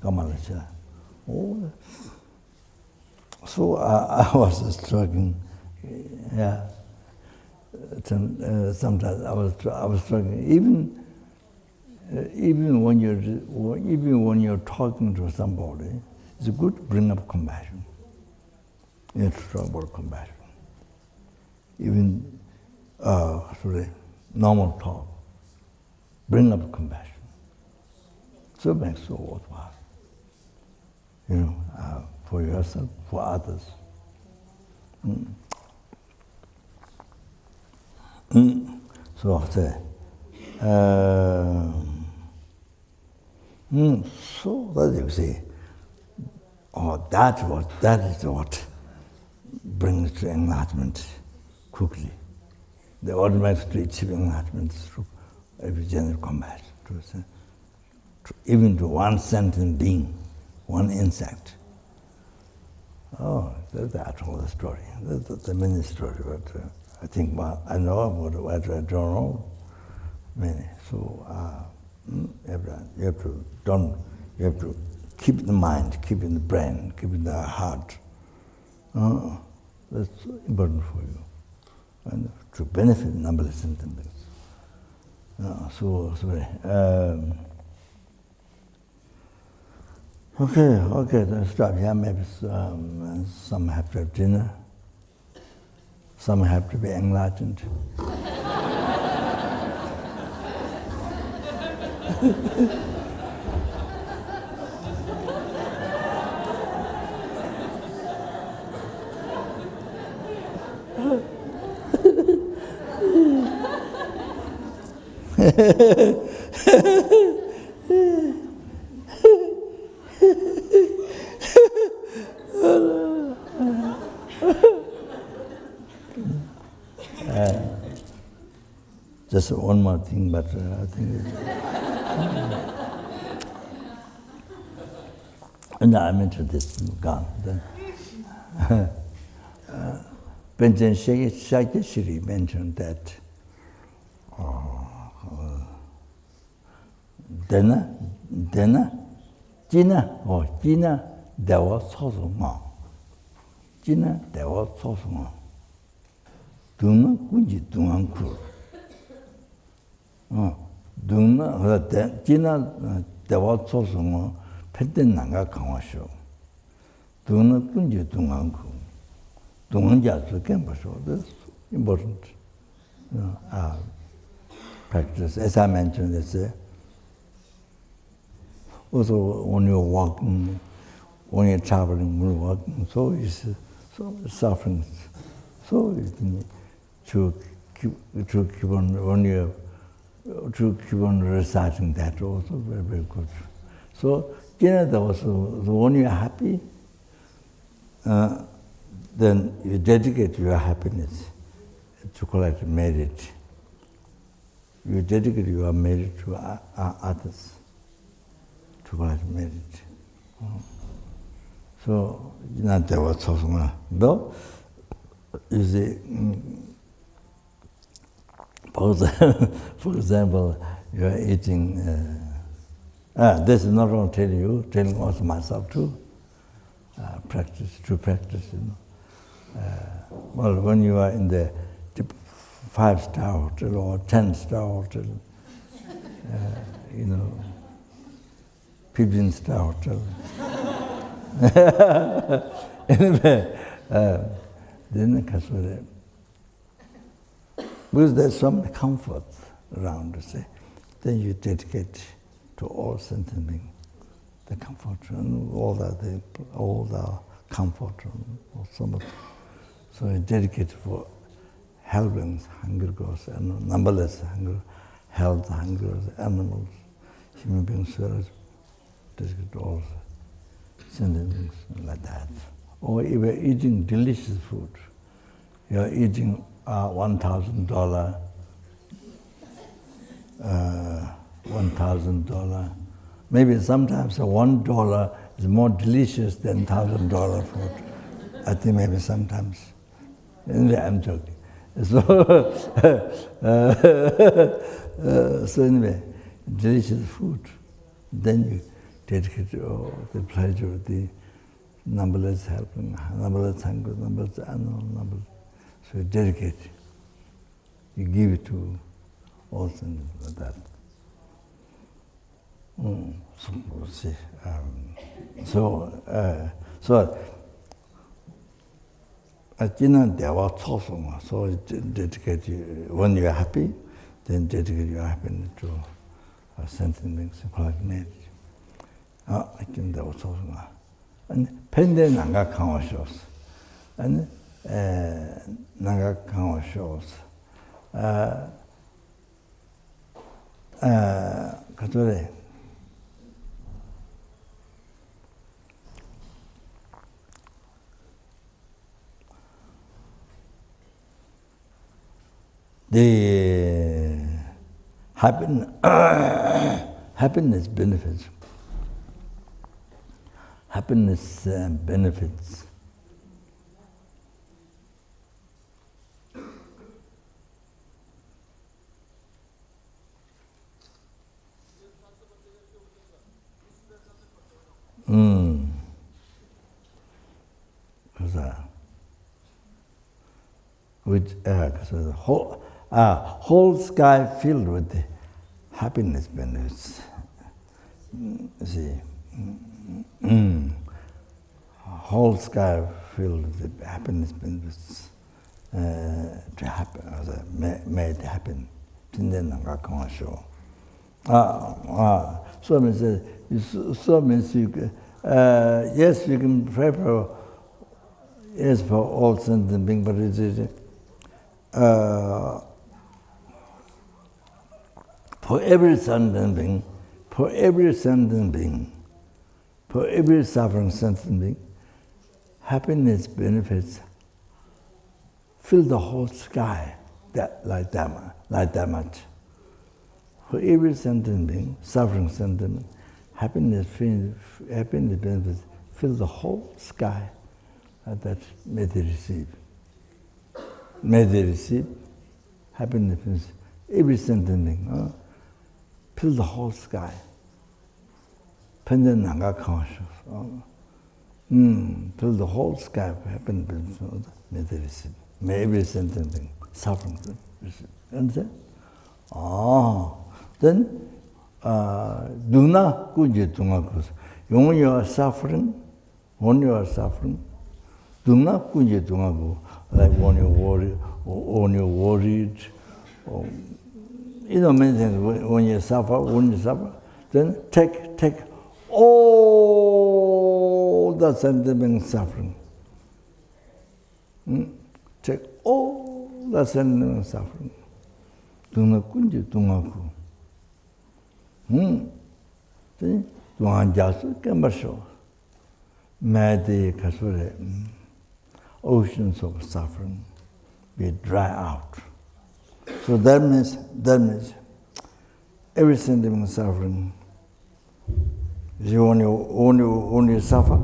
가만히서. So I was struggling. Yeah. Sometimes I was struggling. Even when you're talking to somebody, it's good to bring up compassion. You have to talk about compassion. Even normal talk, bring up compassion. So it makes it worthwhile. For yourself, for others. So I say, so that you see, that is what brings to enlightenment quickly. The automatic to achieve enlightenment is through every general compassion, even to one sentient being, one insect. That's all the story. That's the mini story, but I think I know about what I don't know many. So you have to keep in the mind, keep in the brain, keep in the heart. That's important for you, and to benefit numberless sentient beings. Okay, then stop here. Maybe some have to have dinner. Some have to be enlightened. Just one more thing, but I think and I mentioned this gone. Benjamin Shakeshiri mentioned that Jina Dewa Sosuma. Jina Dewa Sosuma. Dunga Kunji Dungankur. Jina Dewa Sosuma Peten Nanga Kamasho. Dunga Kunji Dungankur. Dunganjasu Kempasho. That's important. Practice. As I mentioned, also when you're walking, when you're traveling, when you're walking, so is suffering. So to keep on when you to keep on reciting that also very, very good. So also when you're happy, then you dedicate your happiness to collect merit. You dedicate your merit to others to collect merit. So there was something though. You see, for example, you are eating. This is not only telling you, telling also myself too. Practice, well, when you are in the 5-star hotel or 10-star hotel, 15-star hotel. Anyway, then because there's some comfort around, then you dedicate to all sentient beings the comfort and all the comfort and so much. So you dedicate for helping hungry ghosts and numberless hunger, health, hunger, animals, human beings, spirits, dedicate to all sentient beings like that. Or if you're eating delicious food, you're eating $1,000, $1,000. Maybe sometimes $1 is more delicious than $1,000 food. I think maybe sometimes. Anyway, I'm joking. So, so anyway, delicious food. Then you dedicate the pleasure of the numberless helping, numberless hunger, numberless animal, numberless. So you dedicate. You give it to all things like that. So at there was also so dedicate you, when you are happy, then dedicate your happiness to sentient beings, like marriage. I think there was also and pendant nanga kama shows, and nanga kama shows. Katore. The happiness benefits. Happiness benefits. With the whole sky filled with the happiness benefits. See, whole sky filled with the happiness benefits to happen, made happen. So means you. Yes, you can pray for. Yes, for all sentient beings, but it is. For every sentient being, for every sentient being, for every suffering sentient being, happiness benefits fill the whole sky like that much. For every sentient being, suffering sentient being, happiness benefits fill the whole sky that may they receive. May they receive happiness, every sentient being, fill the whole sky. Fill the whole sky of happiness, may they receive. May every sentient being, suffering, receive. Understand? Then, do not go to when you are suffering, do not go to like when you're worried, or when you're worried, or many things. When you suffer, then take all the sentient beings suffering. Check all the sentient beings suffering. Dunga kunji dunga ku. Dunga jasu kembasho. Madi kasure. Oceans of suffering be dry out. So that means every sentient suffering. If you only suffer,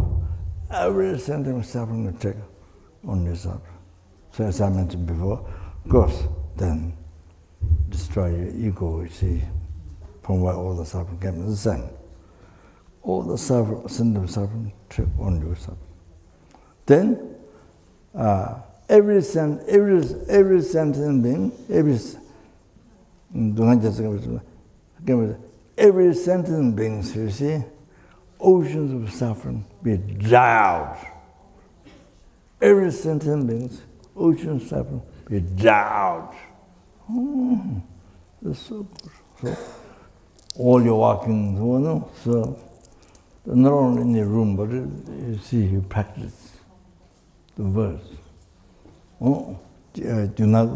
every sentient suffering will take only suffer. So as I mentioned before, of course, then destroy your ego, you see, from where all the suffering came, the same. All the sentient suffering take only suffering. Then every sentient being, every sentient being, you see, oceans of suffering be dry out. Every sentient being, oceans of suffering be dry out. That's so good. So, all your walking, so not only in your room, but you see, you practice the verse. Do not,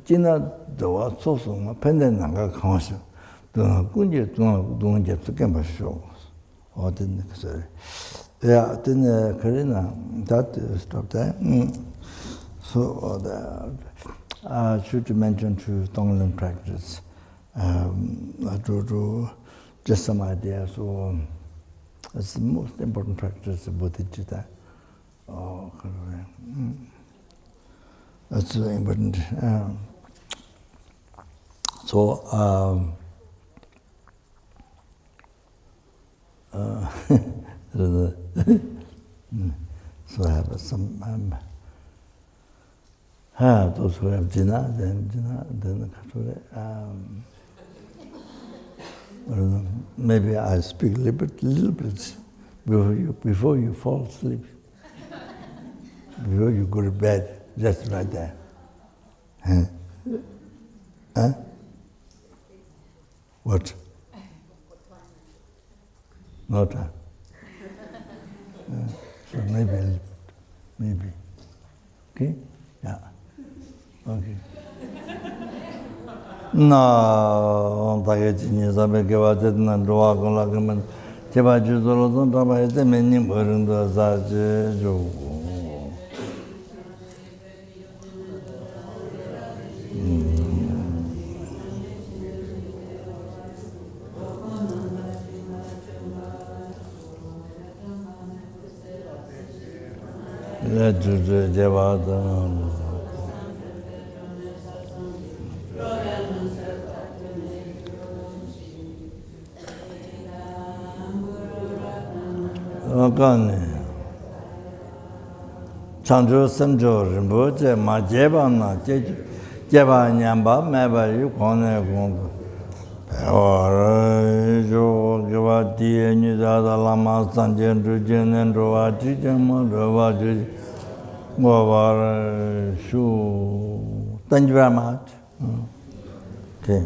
Jina Dawa Sosung, Pendananga Council. Don't get to Gamma shows. Or didn't say. Yeah, then Karina, that stop there. So, I should mention to Tonglen practice. I do just some ideas. So, it's the most important practice of Bodhicitta. Oh, that's very important. So I have some. Those who have Jina, then maybe I speak a little bit before you fall asleep. Before you go to bed, just right there. What? No time. So maybe. Okay? Yeah. Okay. No, Chanjo Samjo Rinpoche Ma Jeba Na Jeba Nyamba Meba Yu Kone Gundu Pewara Jo Geva Diye Nidada Lama Sanjen Rujen and Rova Jijan Rova Jijan Govara Shu. Thank you very much. Okay.